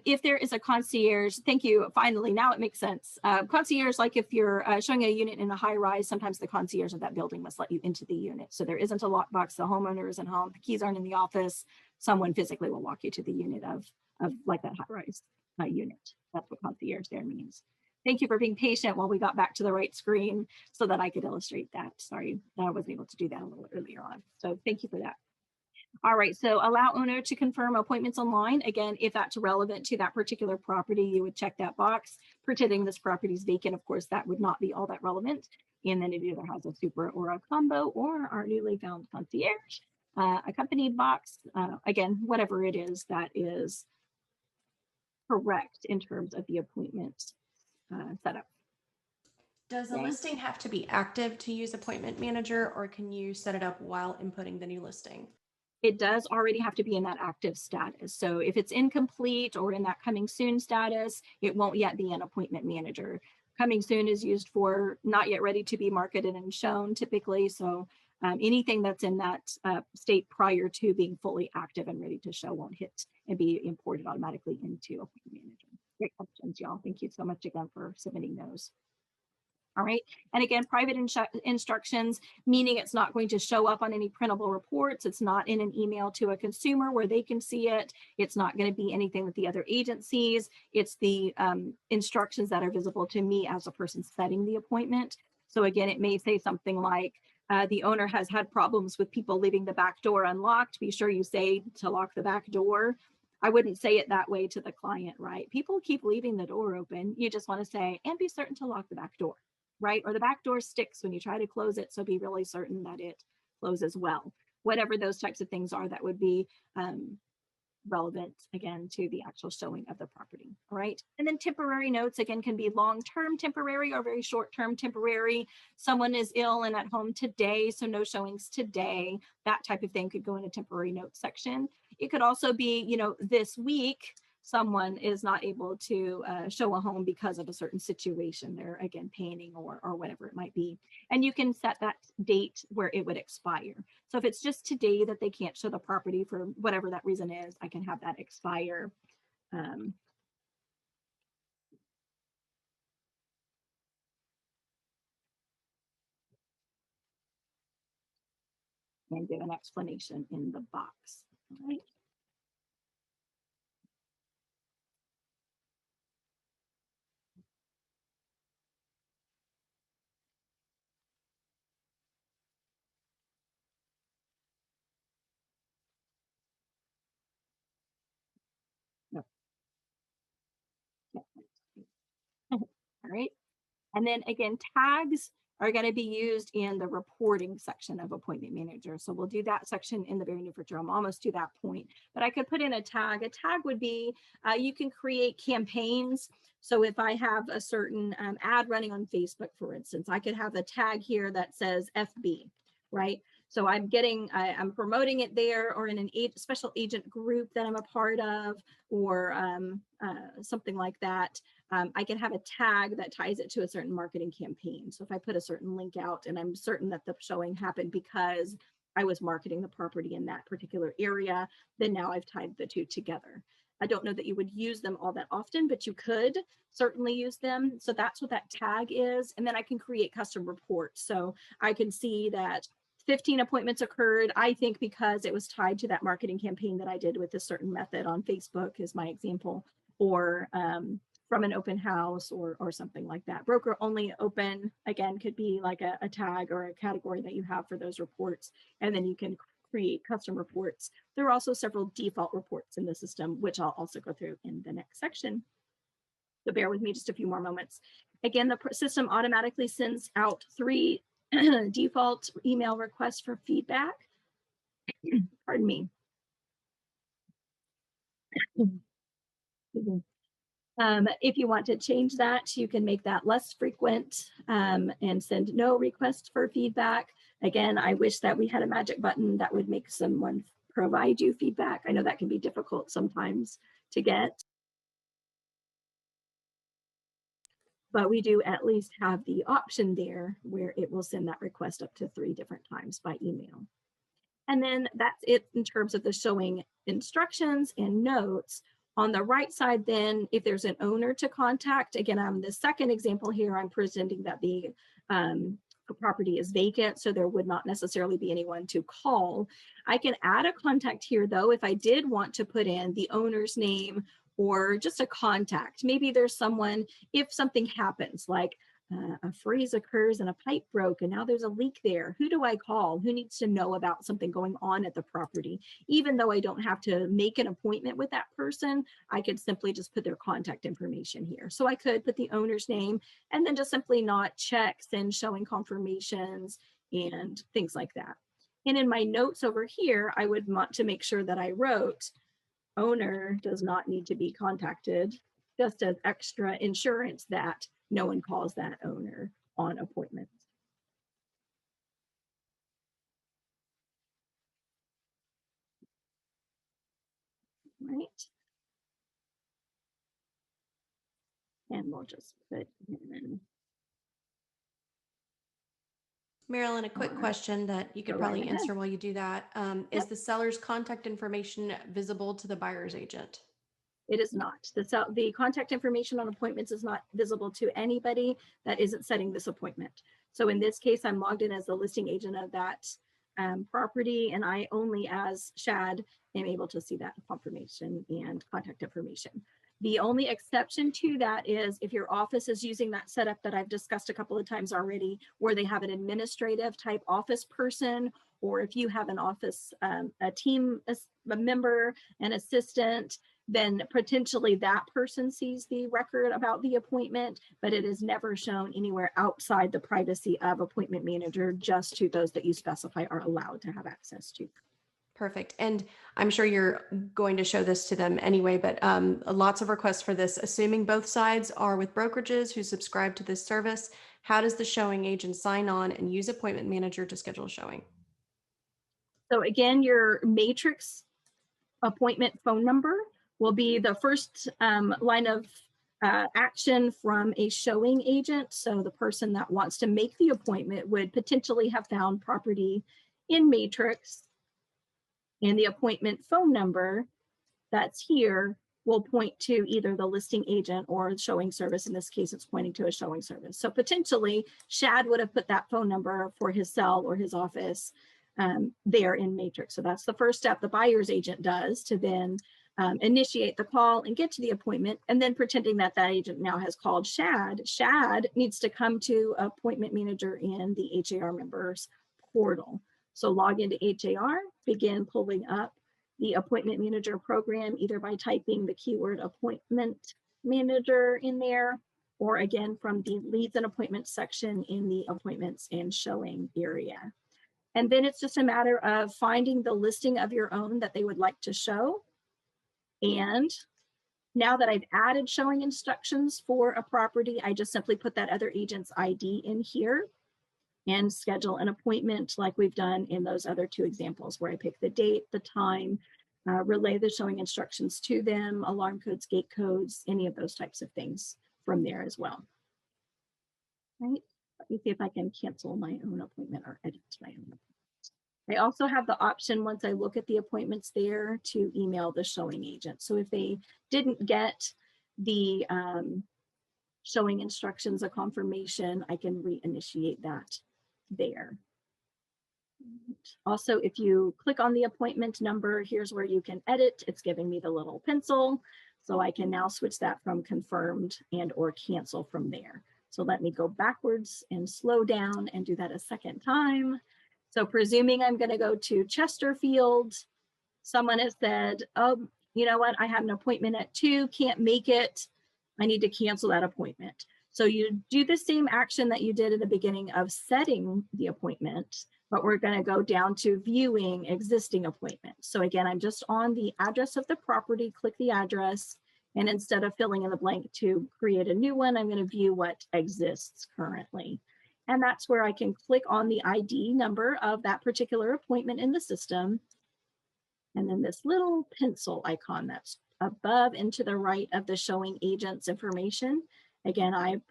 If there is a concierge, thank you. Finally, now it makes sense. Concierge, like if you're showing a unit in a high rise, sometimes the concierge of that building must let you into the unit. So there isn't a lockbox. The homeowner isn't home. The keys aren't in the office. Someone physically will walk you to the unit of like that high rise unit. That's what concierge there means. Thank you for being patient while we got back to the right screen so that I could illustrate that. Sorry, I wasn't able to do that a little earlier on. So thank you for that. All right, so allow owner to confirm appointments online. Again, if that's relevant to that particular property, you would check that box. Pretending this property is vacant, of course, that would not be all that relevant. And then it either has a super or a combo or our newly found concierge, accompanied box. Again, whatever it is that is correct in terms of the appointment setup. Does the listing have to be active to use appointment manager, or can you set it up while inputting the new listing? It does already have to be in that active status. So if it's incomplete or in that coming soon status, it won't yet be an appointment manager. Coming soon is used for not yet ready to be marketed and shown typically. So anything that's in that state prior to being fully active and ready to show won't hit and be imported automatically into appointment manager. Great questions, y'all. Thank you so much again for submitting those. All right. And again, private instructions, meaning it's not going to show up on any printable reports. It's not in an email to a consumer where they can see it. It's not going to be anything that the other agent sees. It's the instructions that are visible to me as a person setting the appointment. So again, it may say something like, the owner has had problems with people leaving the back door unlocked. Be sure you say to lock the back door. I wouldn't say it that way to the client, right? People keep leaving the door open. You just want to say, and be certain to lock the back door, right? Or the back door sticks when you try to close it. So be really certain that it closes well. Whatever those types of things are that would be relevant again to the actual showing of the property. All right. And then temporary notes again can be long-term temporary or very short-term temporary. Someone is ill and at home today, so no showings today. That type of thing could go in a temporary notes section. It could also be, you know, this week someone is not able to show a home because of a certain situation. They're again painting or whatever it might be. And you can set that date where it would expire. So if it's just today that they can't show the property for whatever that reason is, I can have that expire. And give an explanation in the box. All right. No. All right. And then again, tags are going to be used in the reporting section of appointment manager. So we'll do that section in the very near future. I'm almost to that point, but I could put in a tag. A tag would be, you can create campaigns. So if I have a certain ad running on Facebook, for instance, I could have a tag here that says FB, right? So I'm promoting it there or in a special agent group that I'm a part of or something like that. I can have a tag that ties it to a certain marketing campaign. So if I put a certain link out and I'm certain that the showing happened because I was marketing the property in that particular area, then now I've tied the two together. I don't know that you would use them all that often, but you could certainly use them. So that's what that tag is. And then I can create custom reports. So I can see that 15 appointments occurred, I think, because it was tied to that marketing campaign that I did with a certain method on Facebook is my example, or from an open house or something like that. Broker only open, again, could be like a tag or a category that you have for those reports. And then you can create custom reports. There are also several default reports in the system, which I'll also go through in the next section. So bear with me just a few more moments. Again, the system automatically sends out 3 default email requests for feedback. Pardon me. If you want to change that, you can make that less frequent and send no requests for feedback. Again, I wish that we had a magic button that would make someone provide you feedback. I know that can be difficult sometimes to get, but we do at least have the option there where it will send that request up to 3 different times by email. And then that's it in terms of the showing instructions and notes. On the right side, then, if there's an owner to contact, again, on the second example here, I'm presenting that the property is vacant, so there would not necessarily be anyone to call. I can add a contact here, though, if I did want to put in the owner's name or just a contact. Maybe there's someone, if something happens, like a freeze occurs and a pipe broke and now there's a leak there. Who do I call? Who needs to know about something going on at the property? Even though I don't have to make an appointment with that person, I could simply just put their contact information here. So I could put the owner's name and then just simply not check, send showing confirmations and things like that. And in my notes over here, I would want to make sure that I wrote owner does not need to be contacted, just as extra insurance that no one calls that owner on appointments. Right. And we'll just put in. Marilyn, a quick Or question that you could go right probably ahead. answer while you do that. Is the seller's contact information visible to the buyer's agent? It is not. The contact information on appointments is not visible to anybody that isn't setting this appointment. So in this case, I'm logged in as the listing agent of that property, and I only as Shad am able to see that confirmation and contact information. The only exception to that is if your office is using that setup that I've discussed a couple of times already, where they have an administrative type office person, or if you have an office, a team, a member, an assistant, then potentially that person sees the record about the appointment, but it is never shown anywhere outside the privacy of appointment manager, just to those that you specify are allowed to have access to. Perfect. And I'm sure you're going to show this to them anyway, but lots of requests for this. Assuming both sides are with brokerages who subscribe to this service, how does the showing agent sign on and use appointment manager to schedule a showing? So again, your matrix appointment phone number will be the first line of action from a showing agent. So the person that wants to make the appointment would potentially have found property in matrix, and the appointment phone number that's here will point to either the listing agent or showing service. In this case, it's pointing to a showing service. So potentially Shad would have put that phone number for his cell or his office there in matrix. So that's the first step the buyer's agent does to then initiate the call and get to the appointment. And then pretending that that agent now has called Shad, Shad needs to come to appointment manager in the HAR members portal. So log into HAR, begin pulling up the appointment manager program, either by typing the keyword appointment manager in there, or again, from the leads and appointments section in the appointments and showing area. And then it's just a matter of finding the listing of your own that they would like to show. And now that I've added showing instructions for a property, I just simply put that other agent's ID in here and schedule an appointment like we've done in those other two examples, where I pick the date, the time, relay the showing instructions to them, alarm codes, gate codes, any of those types of things from there as well. Right? Let me see if I can cancel my own appointment or edit my own appointment. I also have the option, once I look at the appointments there, to email the showing agent. So if they didn't get the showing instructions, a confirmation, I can reinitiate that there. Also, if you click on the appointment number, here's where you can edit. It's giving me the little pencil. So I can now switch that from confirmed and or cancel from there. So let me go backwards and slow down and do that a second time. So presuming I'm going to go to Chesterfield, someone has said, oh, you know what? I have an appointment at 2, can't make it. I need to cancel that appointment. So you do the same action that you did at the beginning of setting the appointment, but we're going to go down to viewing existing appointments. So again, I'm just on the address of the property, click the address, and instead of filling in the blank to create a new one, I'm going to view what exists currently. And that's where I can click on the ID number of that particular appointment in the system. And then this little pencil icon that's above and to the right of the showing agent's information. Again,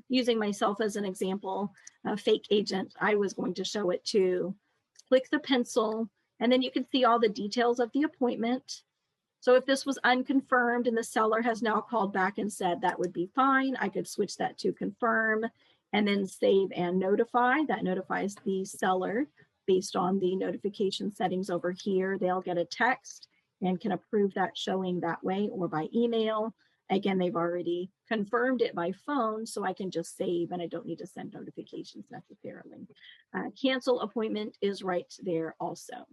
using myself as an example, a fake agent, I was going to show it to click the pencil, and then you can see all the details of the appointment. So if this was unconfirmed and the seller has now called back and said that would be fine, I could switch that to confirm and then save and notify. That notifies the seller based on the notification settings over here. They'll get a text and can approve that showing that way or by email. Again, they've already confirmed it by phone, so I can just save and I don't need to send notifications necessarily. Cancel appointment is right there also.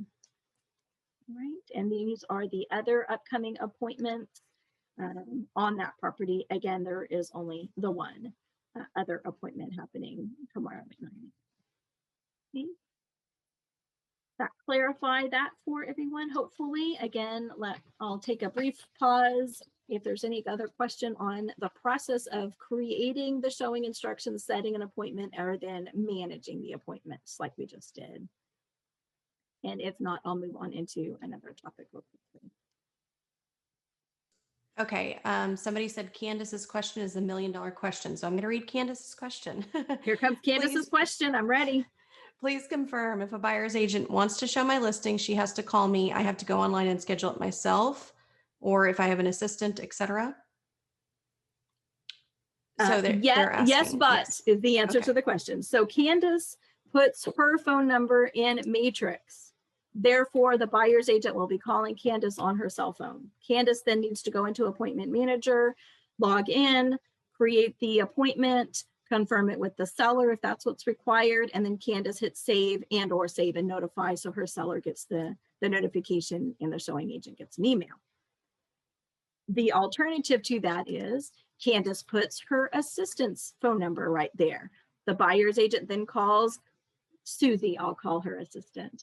Right, and these are the other upcoming appointments on that property. Again, there is only the one other appointment happening tomorrow at 9. Okay. That clarify that for everyone, hopefully. Again, I'll take a brief pause. If there's any other question on the process of creating the showing instructions, setting an appointment, or then managing the appointments like we just did. And if not, I'll move on into another topic real quickly. Okay, somebody said Candace's question is $1 million question. So I'm going to read Candace's question. Here comes Candace's question. I'm ready. Please confirm, if a buyer's agent wants to show my listing, she has to call me. I have to go online and schedule it myself. or if I have an assistant, etc.? So they're Yes, asking. but Yes. is the answer Okay. to the question. So Candace puts her phone number in Matrix. Therefore, the buyer's agent will be calling Candace on her cell phone. Candace then needs to go into Appointment Manager, log in, create the appointment, confirm it with the seller if that's what's required, and then Candace hits save and or save and notify, so her seller gets the notification and the showing agent gets an email. The alternative to that is Candace puts her assistant's phone number right there. The buyer's agent then calls Susie, I'll call her assistant.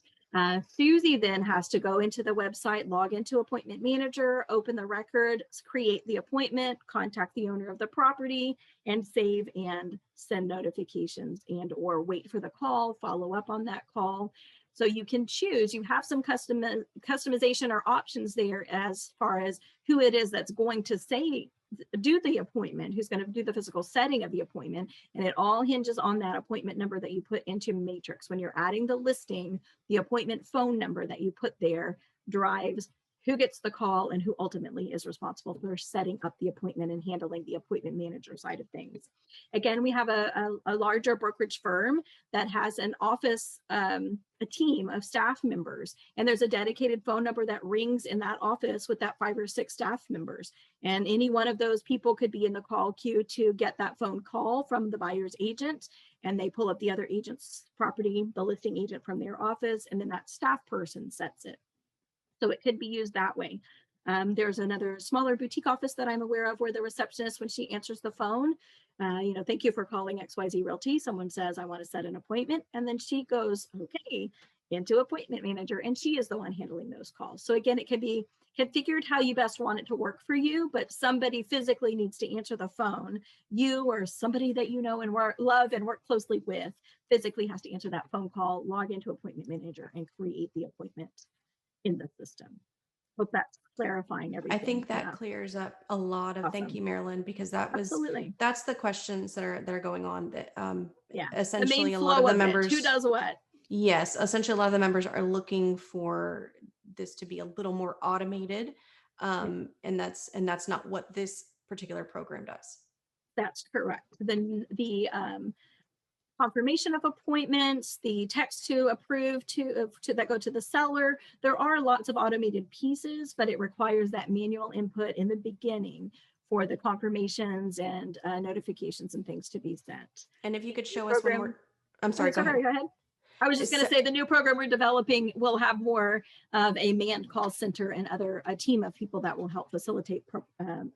Susie then has to go into the website, log into Appointment Manager, open the record, create the appointment, contact the owner of the property, and save and send notifications and or wait for the call, follow up on that call. So you can choose, you have some customization or options there as far as who it is that's going to do the appointment, who's going to do the physical setting of the appointment. And it all hinges on that appointment number that you put into Matrix. When you're adding the listing, the appointment phone number that you put there drives who gets the call and who ultimately is responsible for setting up the appointment and handling the appointment manager side of things. Again, we have a larger brokerage firm that has an office, a team of staff members, and there's a dedicated phone number that rings in that office with that 5 or 6 staff members. And any one of those people could be in the call queue to get that phone call from the buyer's agent, and they pull up the other agent's property, the listing agent from their office, and then that staff person sets it. So it could be used that way. There's another smaller boutique office that I'm aware of where the receptionist, when she answers the phone, thank you for calling XYZ Realty. Someone says, I want to set an appointment. And then she goes, okay, into Appointment Manager. And she is the one handling those calls. So again, it can be configured how you best want it to work for you, but somebody physically needs to answer the phone. You or somebody that you know and love and work closely with physically has to answer that phone call, log into Appointment Manager, and create the appointment in the system. Hope that's clarifying everything. I think that clears up a lot of, thank you, Marilyn, because that's the questions that are going on, that essentially a lot of the members, who does what? Yes, essentially a lot of the members are looking for this to be a little more automated. And that's not what this particular program does. That's correct. Then the confirmation of appointments, the text to approve to that go to the seller. There are lots of automated pieces, but it requires that manual input in the beginning for the confirmations and notifications and things to be sent. And if you could show us one more, I'm sorry, go ahead. I was just going to say the new program we're developing will have more of a manned call center and a team of people that will help facilitate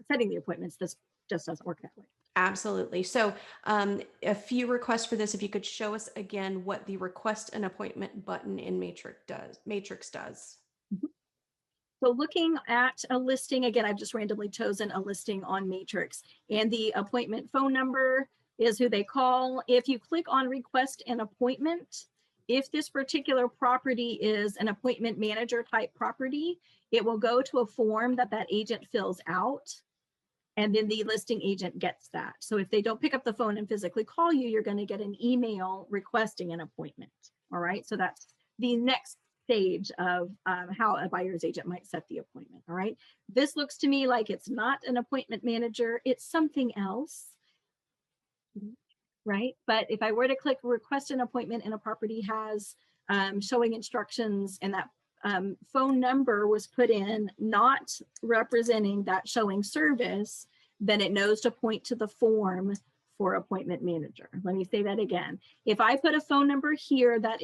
setting the appointments. This just doesn't work that way. Absolutely. So a few requests for this. If you could show us again what the request an appointment button in Matrix does. Mm-hmm. So looking at a listing, again, I've just randomly chosen a listing on Matrix, and the appointment phone number is who they call. If you click on request an appointment, if this particular property is an appointment manager type property, it will go to a form that agent fills out. And then the listing agent gets that. So if they don't pick up the phone and physically call you, you're going to get an email requesting an appointment. All right. So that's the next stage of how a buyer's agent might set the appointment. All right. This looks to me like it's not an appointment manager. It's something else. Right. But if I were to click request an appointment and a property has showing instructions, and that phone number was put in not representing that showing service, then it knows to point to the form for appointment manager. Let me say that again. If I put a phone number here that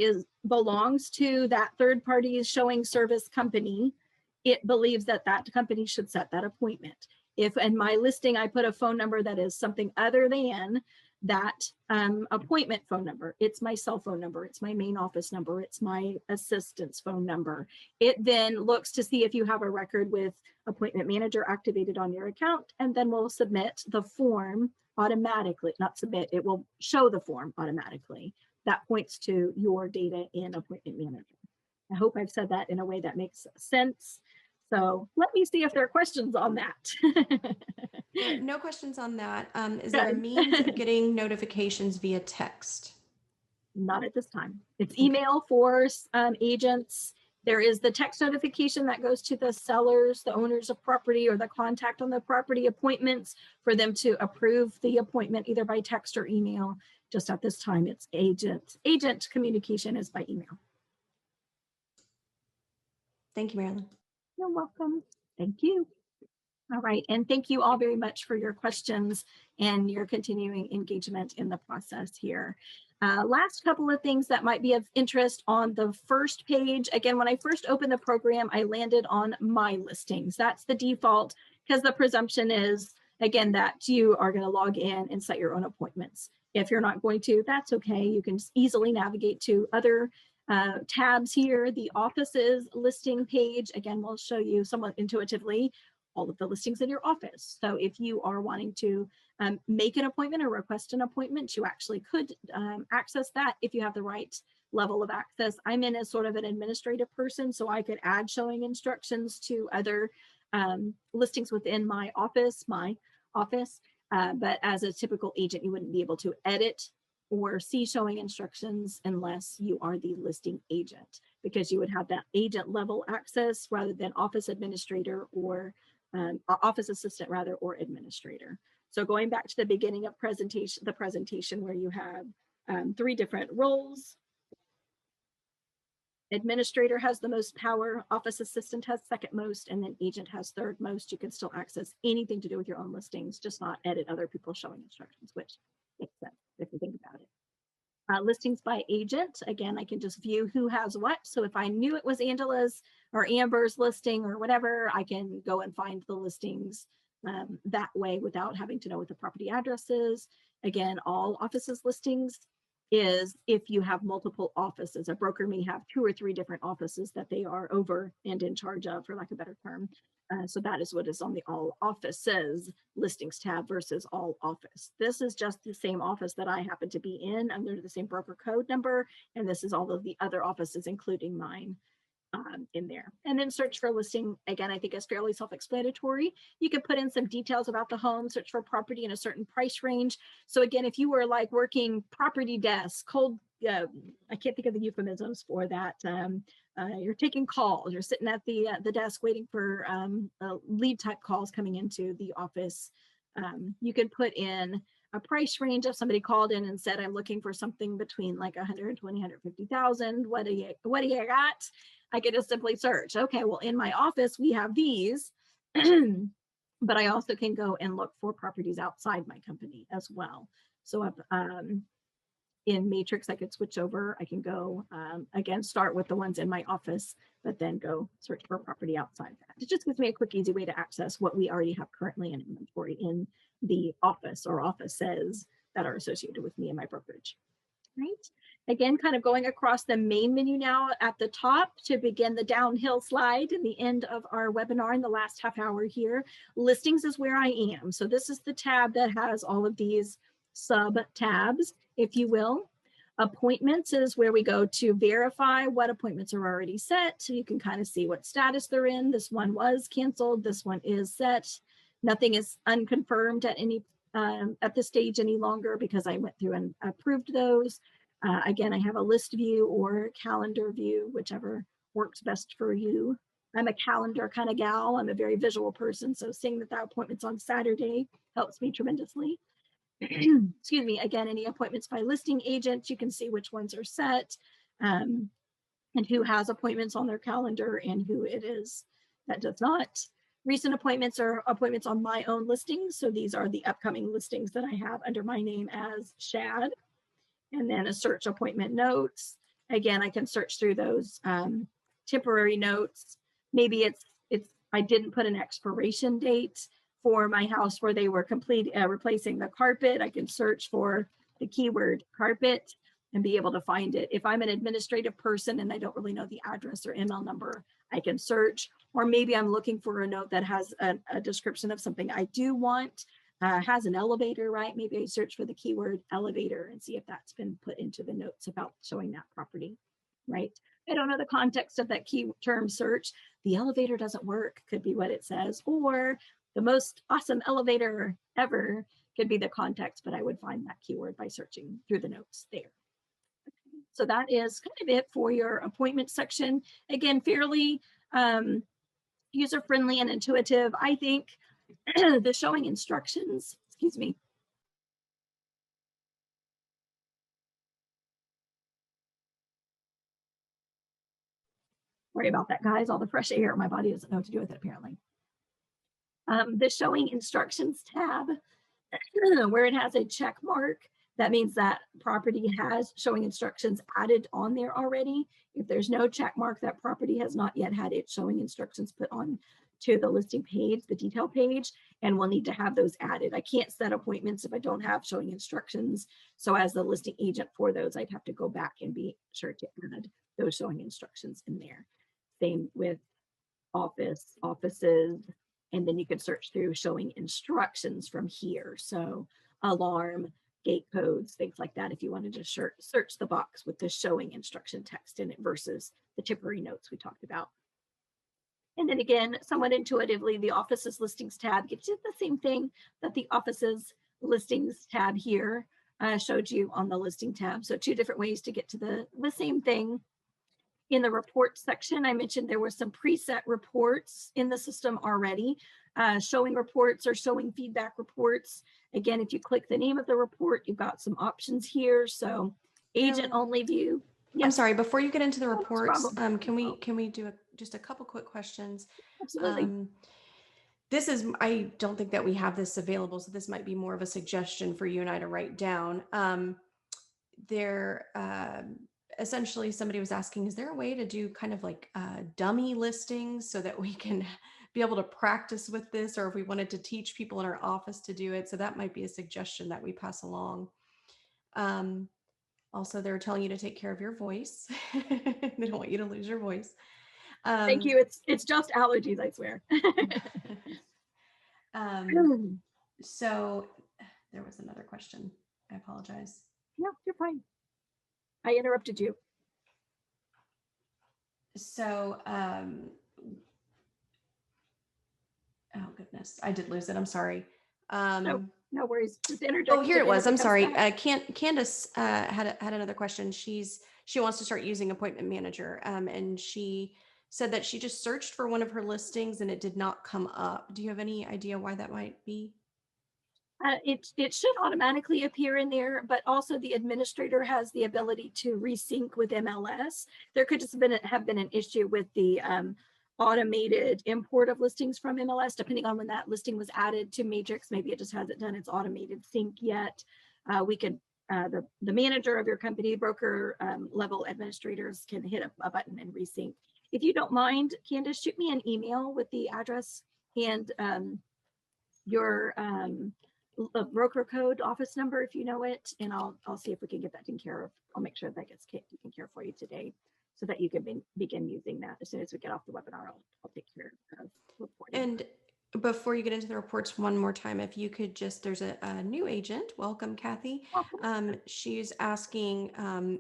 belongs to that third party showing service company, it believes that company should set that appointment. If in my listing I put a phone number that is something other than that appointment phone number, it's my cell phone number, it's my main office number, it's my assistant's phone number, it then looks to see if you have a record with appointment manager activated on your account, and then we'll submit the form automatically. Not submit, it will show the form automatically that points to your data in appointment manager. I hope I've said that in a way that makes sense. So let me see if there are questions on that. No questions on that. Is there a means of getting notifications via text? Not at this time. It's email for agents. There is the text notification that goes to the sellers, the owners of property, or the contact on the property appointments for them to approve the appointment either by text or email. Just at this time, it's agent communication is by email. Thank you, Marilyn. You're welcome. Thank you. All right, and thank you all very much for your questions and your continuing engagement in the process here. Last couple of things that might be of interest on the first page. Again, when I first opened the program, I landed on my listings. That's the default because the presumption is, again, that you are going to log in and set your own appointments. If you're not going to, that's okay. You can easily navigate to other tabs here. The offices listing page, again, will show you somewhat intuitively all of the listings in your office. So if you are wanting to make an appointment or request an appointment, you actually could access that if you have the right level of access. I'm in as sort of an administrative person, so I could add showing instructions to other listings within my office, but as a typical agent, you wouldn't be able to edit or see showing instructions unless you are the listing agent, because you would have that agent level access rather than office administrator or office assistant rather, or administrator. So going back to the beginning of the presentation where you have 3 different roles. Administrator has the most power, office assistant has second most, and then agent has third most. You can still access anything to do with your own listings, just not edit other people's showing instructions, which makes sense if you think about it. Listings by agent, again, I can just view who has what. So if I knew it was Angela's or Amber's listing or whatever, I can go and find the listings that way without having to know what the property address is. Again, all offices listings is if you have multiple offices. A broker may have 2 or 3 different offices that they are over and in charge of, for lack of a better term. So that is what is on the all offices listings tab versus all office. This is just the same office that I happen to be in under the same broker code number. And this is all of the other offices, including mine, in there. And then search for listing, again, I think is fairly self-explanatory. You can put in some details about the home, search for property in a certain price range. So again, if you were like working property desk, cold, I can't think of the euphemisms for that. You're taking calls, you're sitting at the desk waiting for lead type calls coming into the office. You could put in a price range. If somebody called in and said, I'm looking for something between like 120, 150,000, what do you got? I could just simply search, okay, well, in my office, we have these, but I also can go and look for properties outside my company as well. So in Matrix, I could switch over. I can go, again, start with the ones in my office, but then go search for property outside that. It just gives me a quick, easy way to access what we already have currently in inventory in the office or offices that are associated with me and my brokerage. Right. Again, kind of going across the main menu now at the top to begin the downhill slide in the end of our webinar in the last half hour here. Listings is where I am. So this is the tab that has all of these sub tabs, if you will. Appointments is where we go to verify what appointments are already set. So you can kind of see what status they're in. This one was canceled. This one is set. Nothing is unconfirmed at this stage any longer because I went through and approved those. Again, I have a list view or calendar view, whichever works best for you. I'm a calendar kind of gal. I'm a very visual person. So seeing that appointment's on Saturday helps me tremendously. Excuse me. Again, any appointments by listing agents, you can see which ones are set and who has appointments on their calendar and who it is that does not. Recent appointments are appointments on my own listings. So these are the upcoming listings that I have under my name as Shad. And then a search appointment notes. Again, I can search through those temporary notes. Maybe I didn't put an expiration date for my house where they were replacing the carpet. I can search for the keyword carpet and be able to find it. If I'm an administrative person and I don't really know the address or email number, I can search. Or maybe I'm looking for a note that has a description of something I do want, has an elevator, right? Maybe I search for the keyword elevator and see if that's been put into the notes about showing that property, right? I don't know the context of that key term search. The elevator doesn't work, could be what it says, or the most awesome elevator ever could be the context, but I would find that keyword by searching through the notes there. So that is kind of it for your appointment section. Again, fairly user-friendly and intuitive. I think the showing instructions, excuse me. Sorry about that, guys. All the fresh air. My body doesn't know what to do with it, apparently. The showing instructions tab, where it has a check mark, that means that property has showing instructions added on there already. If there's no check mark, that property has not yet had its showing instructions put on to the listing page, the detail page, and we'll need to have those added. I can't set appointments if I don't have showing instructions. So as the listing agent for those, I'd have to go back and be sure to add those showing instructions in there. Same with offices, and then you could search through showing instructions from here. So alarm, gate codes, things like that, if you wanted to search the box with the showing instruction text in it versus the temporary notes we talked about. And then again, somewhat intuitively, the offices listings tab gets you the same thing that the offices listings tab here showed you on the listing tab. So two different ways to get to the same thing. In the report section, I mentioned there were some preset reports in the system already, showing reports or showing feedback reports. Again, if you click the name of the report, you've got some options here. So agent only view. Yes. I'm sorry, before you get into the reports, no can we do just a couple quick questions? Absolutely. This is, I don't think that we have this available, so this might be more of a suggestion for you and I to write down. Essentially somebody was asking, is there a way to do kind of like dummy listings so that we can be able to practice with this, or if we wanted to teach people in our office to do it? So that might be a suggestion that we pass along. Also, they're telling you to take care of your voice. They don't want you to lose your voice. Thank you. It's just allergies, I swear. So there was another question. I apologize. No, you're fine. I interrupted you. So, oh goodness, I did lose it. I'm sorry. No worries. Just interject. Oh, here it was. I'm sorry. Candace had another question. She wants to start using Appointment Manager, and she said that she just searched for one of her listings and it did not come up. Do you have any idea why that might be? It should automatically appear in there, but also the administrator has the ability to resync with MLS. There could just have been an issue with the automated import of listings from MLS, depending on when that listing was added to Matrix. Maybe it just hasn't done its automated sync yet. We could, the manager of your company, broker level administrators can hit a button and resync. If you don't mind, Candace, shoot me an email with the address and your broker code office number if you know it, and I'll see if we can get that taken care of. I'll make sure that gets taken care of for you today, so that you can begin using that as soon as we get off the webinar. I'll take care of reporting. And before you get into the reports, one more time, if you could just, there's a new agent. Welcome, Kathy. She's asking,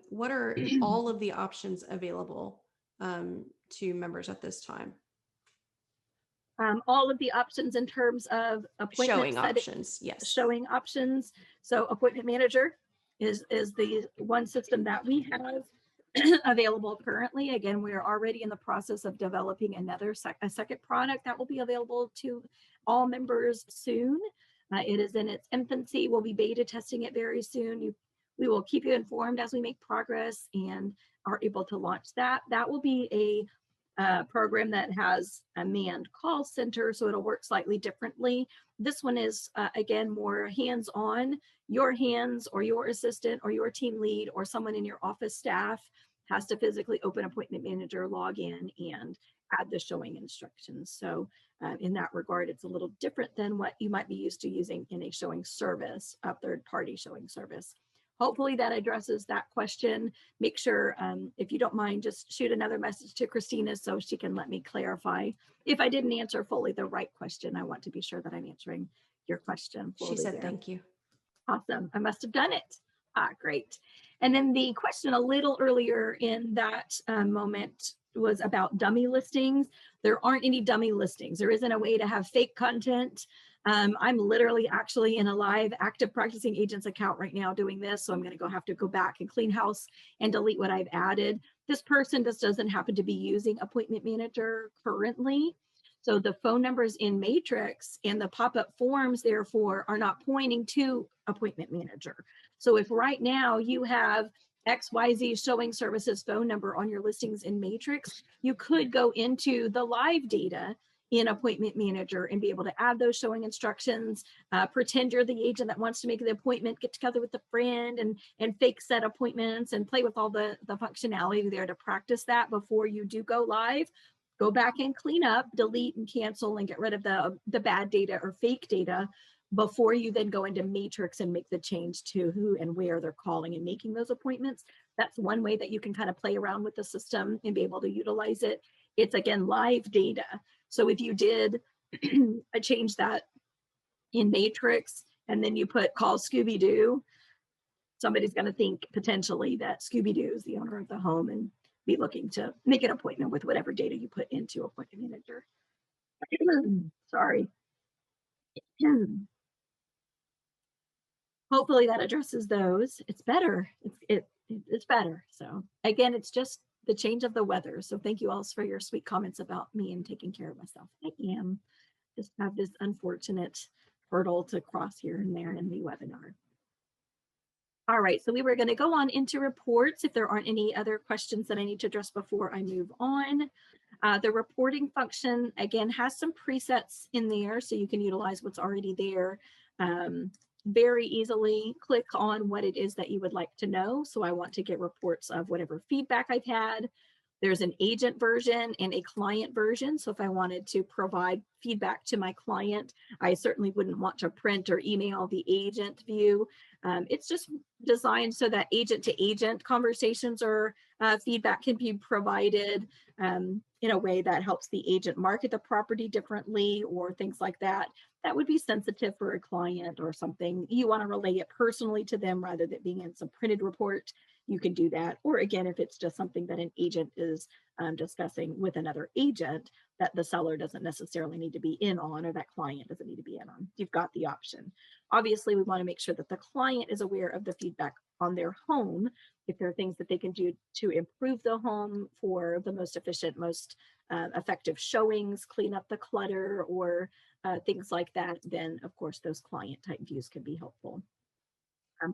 what are all of the options available to members at this time? All of the options in terms of appointment showing options, yes. Showing options. So Appointment Manager is the one system that we have available currently. Again, we are already in the process of developing a second product that will be available to all members soon. It is in its infancy. We'll be beta testing it very soon. We will keep you informed as we make progress and are able to launch that. That will be a program that has a manned call center, so it'll work slightly differently. This one is, again, more hands-on. Your hands or your assistant or your team lead or someone in your office staff has to physically open Appointment Manager, log in, and add the showing instructions. So in that regard, it's a little different than what you might be used to using in a showing service, a third-party showing service. Hopefully that addresses that question. Make sure, if you don't mind, just shoot another message to Christina so she can let me clarify. If I didn't answer fully the right question, I want to be sure that I'm answering your question fully. She said, there. Thank you. Awesome. I must have done it. Great. And then the question a little earlier in that moment was about dummy listings. There aren't any dummy listings. There isn't a way to have fake content I'm literally actually in a live active practicing agents account right now doing this. So I'm going to have to go back and clean house and delete what I've added. This person just doesn't happen to be using Appointment Manager currently. So the phone numbers in Matrix and the pop-up forms, therefore, are not pointing to Appointment Manager. So if right now you have XYZ showing services phone number on your listings in Matrix, you could go into the live data in Appointment Manager and be able to add those showing instructions, pretend you're the agent that wants to make the appointment, get together with a friend and fake set appointments and play with all the functionality there to practice that before you do go live. Go back and clean up, delete and cancel and get rid of the bad data or fake data before you then go into Matrix and make the change to who and where they're calling and making those appointments. That's one way that you can kind of play around with the system and be able to utilize it. It's again, live data. So if you did change that in Matrix and then you put call Scooby-Doo, somebody's going to think potentially that Scooby-Doo is the owner of the home and be looking to make an appointment with whatever data you put into Appointment Manager. Sorry. Hopefully that addresses those. It's better. It's better. So again, it's just the change of the weather. So thank you all for your sweet comments about me and taking care of myself. I am just have this unfortunate hurdle to cross here and there in the webinar. All right, so we were going to go on into reports if there aren't any other questions that I need to address before I move on. The reporting function, again, has some presets in there, so you can utilize what's already there very easily. Click on what it is that you would like to know. So I want to get reports of whatever feedback I've had. There's an agent version and a client version. So if I wanted to provide feedback to my client, I certainly wouldn't want to print or email the agent view. It's just designed so that agent to agent conversations or feedback can be provided in a way that helps the agent market the property differently or things like that. That would be sensitive for a client or something. You want to relay it personally to them rather than being in some printed report. You can do that. Or again, if it's just something that an agent is discussing with another agent that the seller doesn't necessarily need to be in on or that client doesn't need to be in on, you've got the option. Obviously, we want to make sure that the client is aware of the feedback on their home. If there are things that they can do to improve the home for the most efficient, most effective showings, clean up the clutter or things like that, then of course those client type views can be helpful.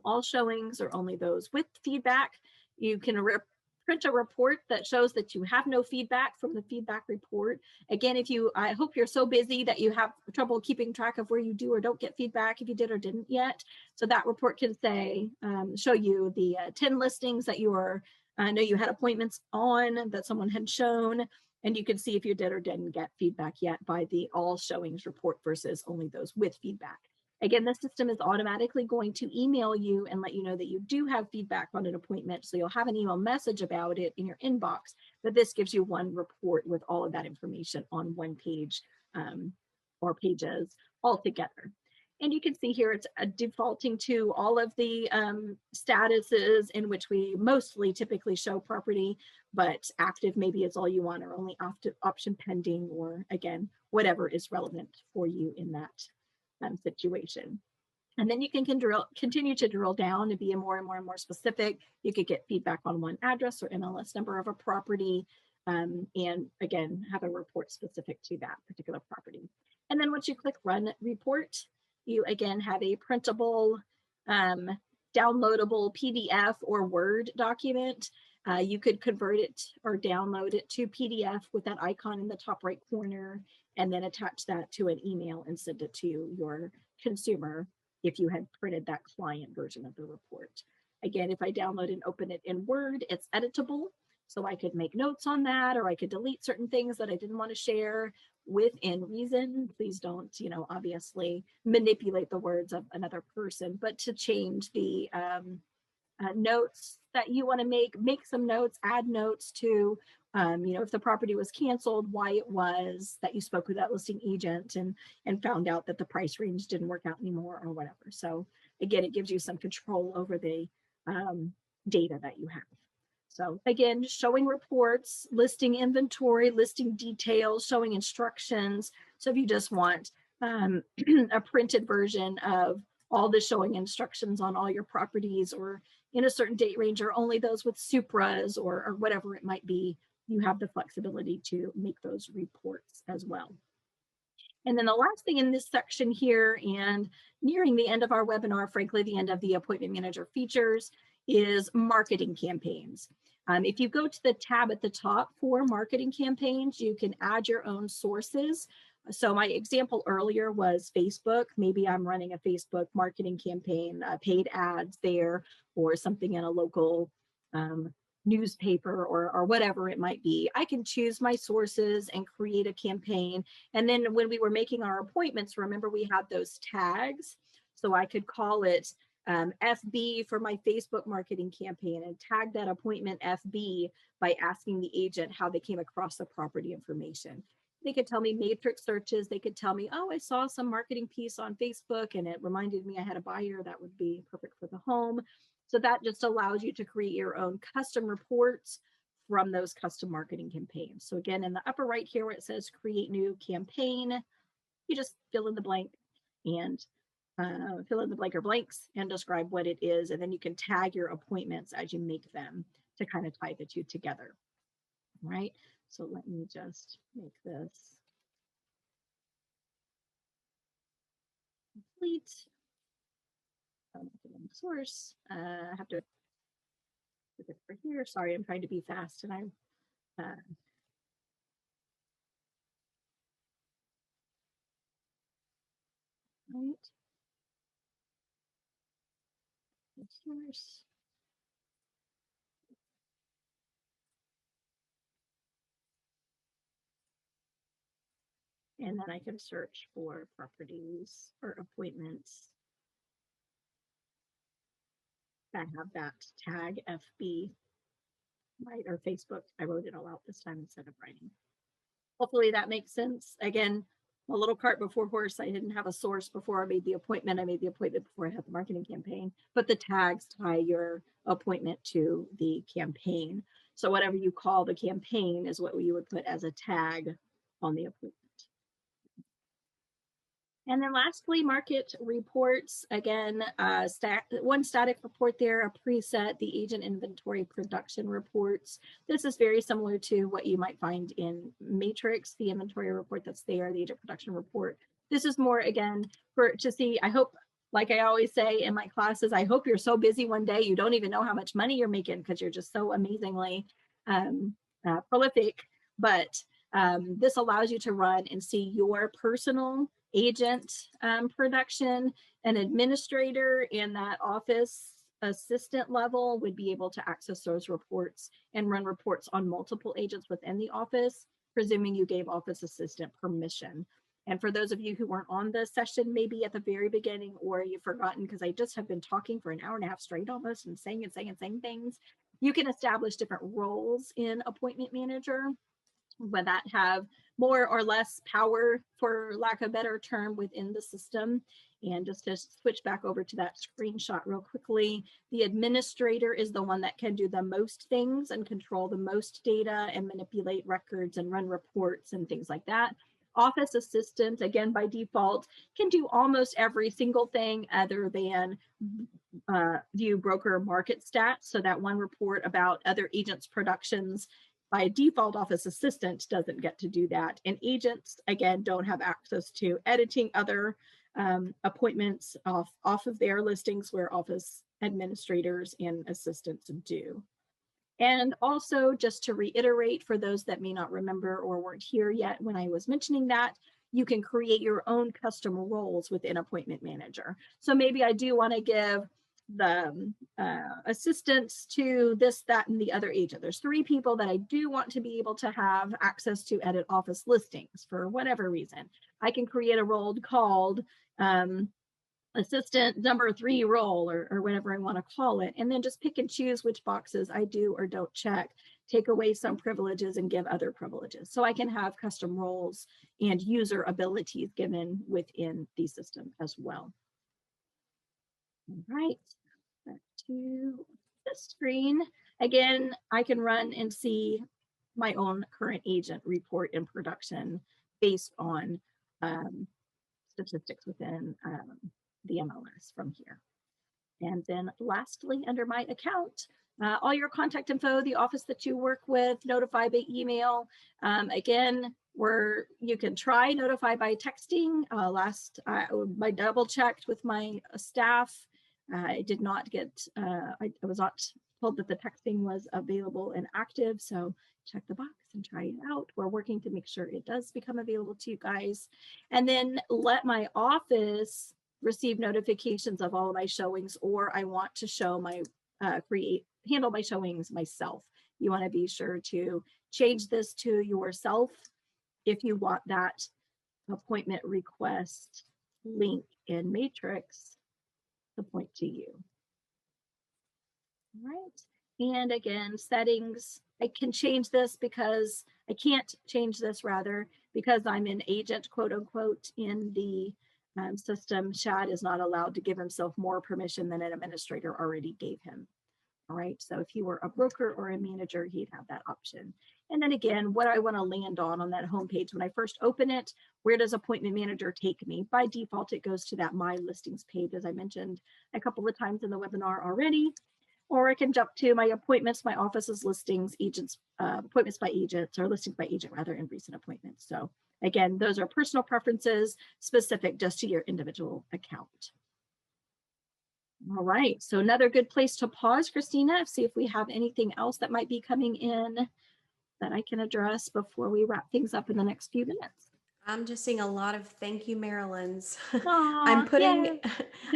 All showings are only those with feedback. You can print a report that shows that you have no feedback from the feedback report. Again, I hope you're so busy that you have trouble keeping track of where you do or don't get feedback if you did or didn't yet. So that report can say, show you the 10 listings that you know you had appointments on that someone had shown. And you can see if you did or didn't get feedback yet by the all showings report versus only those with feedback. Again, the system is automatically going to email you and let you know that you do have feedback on an appointment. So you'll have an email message about it in your inbox, but this gives you one report with all of that information on one page or pages all together. And you can see here it's defaulting to all of the statuses in which we mostly typically show property, but active maybe is all you want or only option pending or again, whatever is relevant for you in that situation. And then you can continue to drill down to be more and more specific. You could get feedback on one address or MLS number of a property, and again, have a report specific to that particular property. And then once you click Run Report, you again have a printable, downloadable PDF or Word document. You could convert it or download it to PDF with that icon in the top right corner, and then attach that to an email and send it to your consumer if you had printed that client version of the report. Again, if I download and open it in Word, it's editable. So I could make notes on that, or I could delete certain things that I didn't want to share within reason. Please don't, obviously manipulate the words of another person, but to change the notes that you want to make some notes, add notes to, if the property was canceled, why it was that you spoke with that listing agent and found out that the price range didn't work out anymore or whatever. So again, it gives you some control over the data that you have. So again, showing reports, listing inventory, listing details, showing instructions. So if you just want a printed version of all the showing instructions on all your properties, or in a certain date range, or only those with Supras, or whatever it might be, you have the flexibility to make those reports as well. And then the last thing in this section here, and nearing the end of our webinar, frankly, the end of the appointment manager features, is marketing campaigns. If you go to the tab at the top for marketing campaigns, you can add your own sources. So my example earlier was Facebook. Maybe I'm running a Facebook marketing campaign, paid ads there, or something in a local newspaper, or whatever it might be. I can choose my sources and create a campaign. And then when we were making our appointments, remember we had those tags. So I could call it FB for my Facebook marketing campaign and tag that appointment FB by asking the agent how they came across the property information. They could tell me matrix searches. They could tell me, oh, I saw some marketing piece on Facebook and it reminded me I had a buyer that would be perfect for the home. So that just allows you to create your own custom reports from those custom marketing campaigns. So again, in the upper right here where it says create new campaign, you just fill in the blank and fill in the blank or blanks and describe what it is. And then you can tag your appointments as you make them to kind of tie the two together. All right. So let me just make this complete. Source. I have to put it over here. Sorry, I'm trying to be fast and I'm right. Source. And then I can search for properties or appointments that have that tag FB, right, or Facebook. I wrote it all out this time instead of writing. Hopefully that makes sense. Again, a little cart before horse. I didn't have a source before I made the appointment. I made the appointment before I had the marketing campaign, but the tags tie your appointment to the campaign. So whatever you call the campaign is what you would put as a tag on the appointment. And then lastly, market reports. Again, one static report there, a preset, the agent inventory production reports. This is very similar to what you might find in Matrix, the inventory report that's there, the agent production report. This is more, again, to see, I hope, like I always say in my classes, I hope you're so busy one day you don't even know how much money you're making because you're just so amazingly prolific. But this allows you to run and see your personal agent production. An administrator in that office assistant level would be able to access those reports and run reports on multiple agents within the office, presuming you gave office assistant permission. And for those of you who weren't on the session, maybe at the very beginning, or you've forgotten, because I just have been talking for an hour and a half straight almost and saying things, you can establish different roles in Appointment Manager, but that have more or less power, for lack of a better term, within the system. And just to switch back over to that screenshot real quickly, the administrator is the one that can do the most things and control the most data and manipulate records and run reports and things like that. Office assistant, again, by default, can do almost every single thing other than view broker market stats. So that one report about other agents' productions, by default, office assistant doesn't get to do that. And agents, again, don't have access to editing other appointments off of their listings, where office administrators and assistants do. And also, just to reiterate, for those that may not remember or weren't here yet when I was mentioning that, you can create your own custom roles within Appointment Manager. So maybe I do want to give the assistants to this, that, and the other agent. There's 3 people that I do want to be able to have access to edit office listings for whatever reason. I can create a role called assistant number 3 role, or whatever I want to call it, and then just pick and choose which boxes I do or don't check, take away some privileges and give other privileges. So I can have custom roles and user abilities given within the system as well. All right, back to the screen. Again, I can run and see my own current agent report in production based on statistics within the MLS from here. And then lastly, under my account, all your contact info, the office that you work with, notify by email. Again, you can try notify by texting. I double checked with my staff. I did not get, I was not told that the texting was available and active. So check the box and try it out. We're working to make sure it does become available to you guys. And then let my office receive notifications of all of my showings, or I want to show my, handle my showings myself. You want to be sure to change this to yourself if you want that appointment request link in Matrix to point to you. All right. And again, settings, I can change this because I can't change this rather because I'm an agent, quote unquote, in the system. Shad is not allowed to give himself more permission than an administrator already gave him. All right. So if you were a broker or a manager, he'd have that option. And then again, what I want to land on that homepage, when I first open it, where does appointment manager take me? By default, it goes to that My Listings page, as I mentioned a couple of times in the webinar already. Or I can jump to my appointments, my office's listings, agents, appointments by agents, or listings by agent rather, and recent appointments. So again, those are personal preferences specific just to your individual account. All right, so another good place to pause, Christina, see if we have anything else that might be coming in that I can address before we wrap things up in the next few minutes. I'm just seeing a lot of thank you, Marilyn's. Aw, I'm putting yay.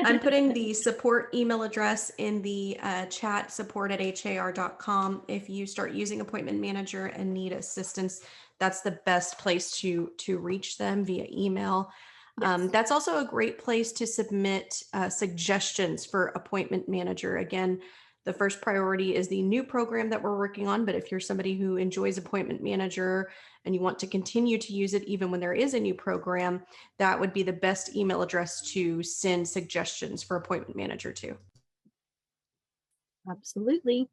I'm putting the support email address in the chat, support@har.com. If you start using Appointment Manager and need assistance, that's the best place to reach them via email. Yes. That's also a great place to submit suggestions for Appointment Manager. Again, the first priority is the new program that we're working on, but if you're somebody who enjoys Appointment Manager and you want to continue to use it even when there is a new program, that would be the best email address to send suggestions for Appointment Manager to. Absolutely.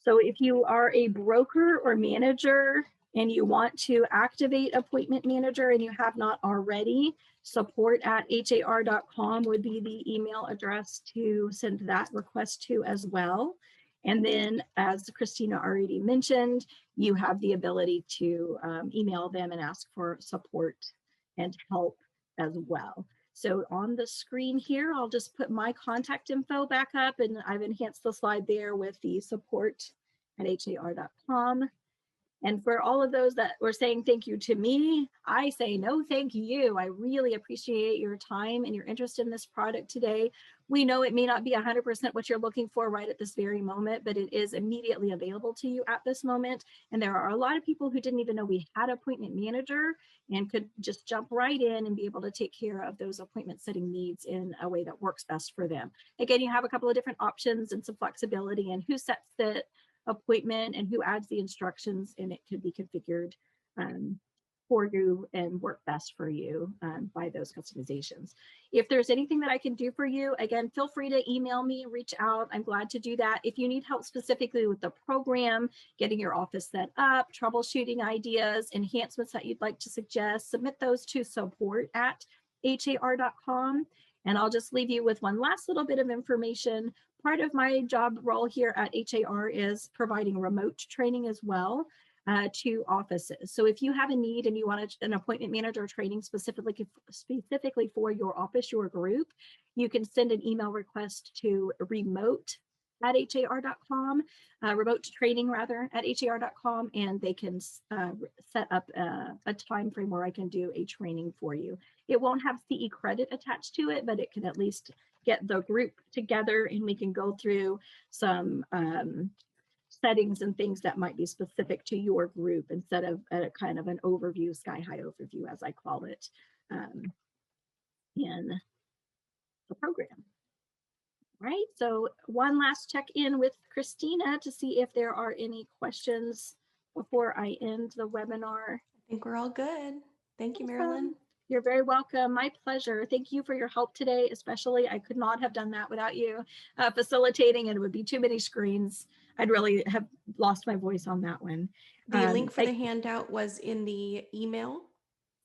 So if you are a broker or manager and you want to activate Appointment Manager and you have not already, support@har.com would be the email address to send that request to as well. And then, as Christina already mentioned, you have the ability to email them and ask for support and help as well. So on the screen here, I'll just put my contact info back up, and I've enhanced the slide there with the support@har.com. And for all of those that were saying thank you to me, I say no thank you. I really appreciate your time and your interest in this product today. We know it may not be 100% what you're looking for right at this very moment, but it is immediately available to you at this moment. And there are a lot of people who didn't even know we had Appointment Manager and could just jump right in and be able to take care of those appointment setting needs in a way that works best for them. Again, you have a couple of different options and some flexibility in who sets the appointment and who adds the instructions, and it could be configured for you and work best for you by those customizations. If there's anything that I can do for you, again, feel free to email me, reach out. I'm glad to do that. If you need help specifically with the program, getting your office set up, troubleshooting ideas, enhancements that you'd like to suggest, submit those to support@har.com. And I'll just leave you with one last little bit of information. Part of my job role here at HAR is providing remote training as well to offices. So if you have a need and you want an appointment manager training specifically for your office, your group, you can send an email request to remote@har.com, remote training rather at har.com, and they can set up a time frame where I can do a training for you. It won't have CE credit attached to it, but it can at least get the group together and we can go through some settings and things that might be specific to your group instead of a kind of an overview, sky high overview, as I call it, in the program. Right, so one last check in with Christina to see if there are any questions before I end the webinar. I think we're all good. Thank you, Marilyn. You're very welcome. My pleasure. Thank you for your help today, especially. I could not have done that without you facilitating, and it would be too many screens. I'd really have lost my voice on that one. The link for the handout was in the email.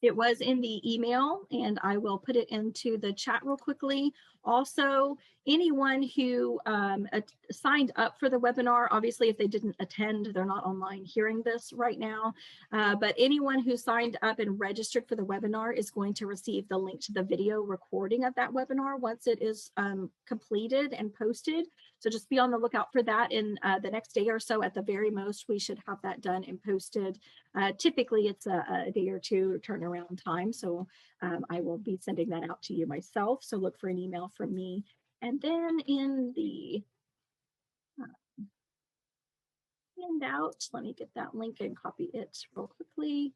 It was in the email, and I will put it into the chat real quickly. Also, anyone who signed up for the webinar, obviously if they didn't attend, they're not online hearing this right now, but anyone who signed up and registered for the webinar is going to receive the link to the video recording of that webinar once it is completed and posted. So just be on the lookout for that in the next day or so. At the very most, we should have that done and posted. Typically, it's a day or two turnaround time. So I will be sending that out to you myself. So look for an email from me. And then in the handout, let me get that link and copy it real quickly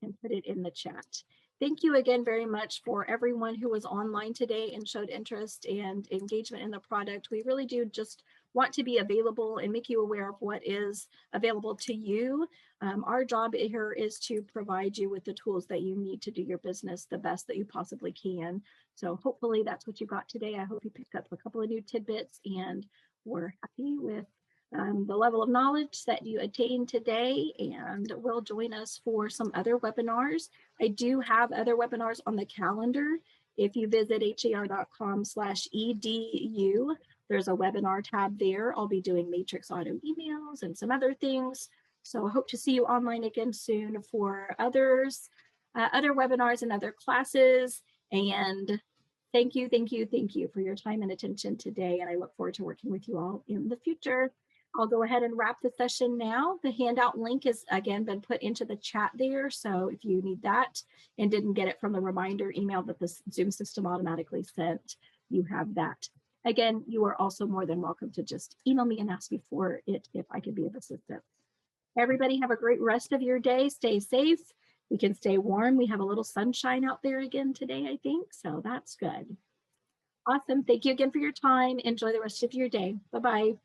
and put it in the chat. Thank you again very much for everyone who was online today and showed interest and engagement in the product. We really do just want to be available and make you aware of what is available to you. Our job here is to provide you with the tools that you need to do your business the best that you possibly can. So hopefully that's what you got today. I hope you picked up a couple of new tidbits and we're happy with the level of knowledge that you attained today, and will join us for some other webinars. I do have other webinars on the calendar. If you visit har.com/edu, there's a webinar tab there. I'll be doing matrix auto emails and some other things. So I hope to see you online again soon for other webinars and other classes. And thank you for your time and attention today. And I look forward to working with you all in the future. I'll go ahead and wrap the session now. The handout link has again been put into the chat there. So if you need that and didn't get it from the reminder email that the Zoom system automatically sent, you have that. Again, you are also more than welcome to just email me and ask me for it if I could be of assistance. Everybody have a great rest of your day. Stay safe. We can stay warm. We have a little sunshine out there again today, I think. So that's good. Awesome. Thank you again for your time. Enjoy the rest of your day. Bye-bye.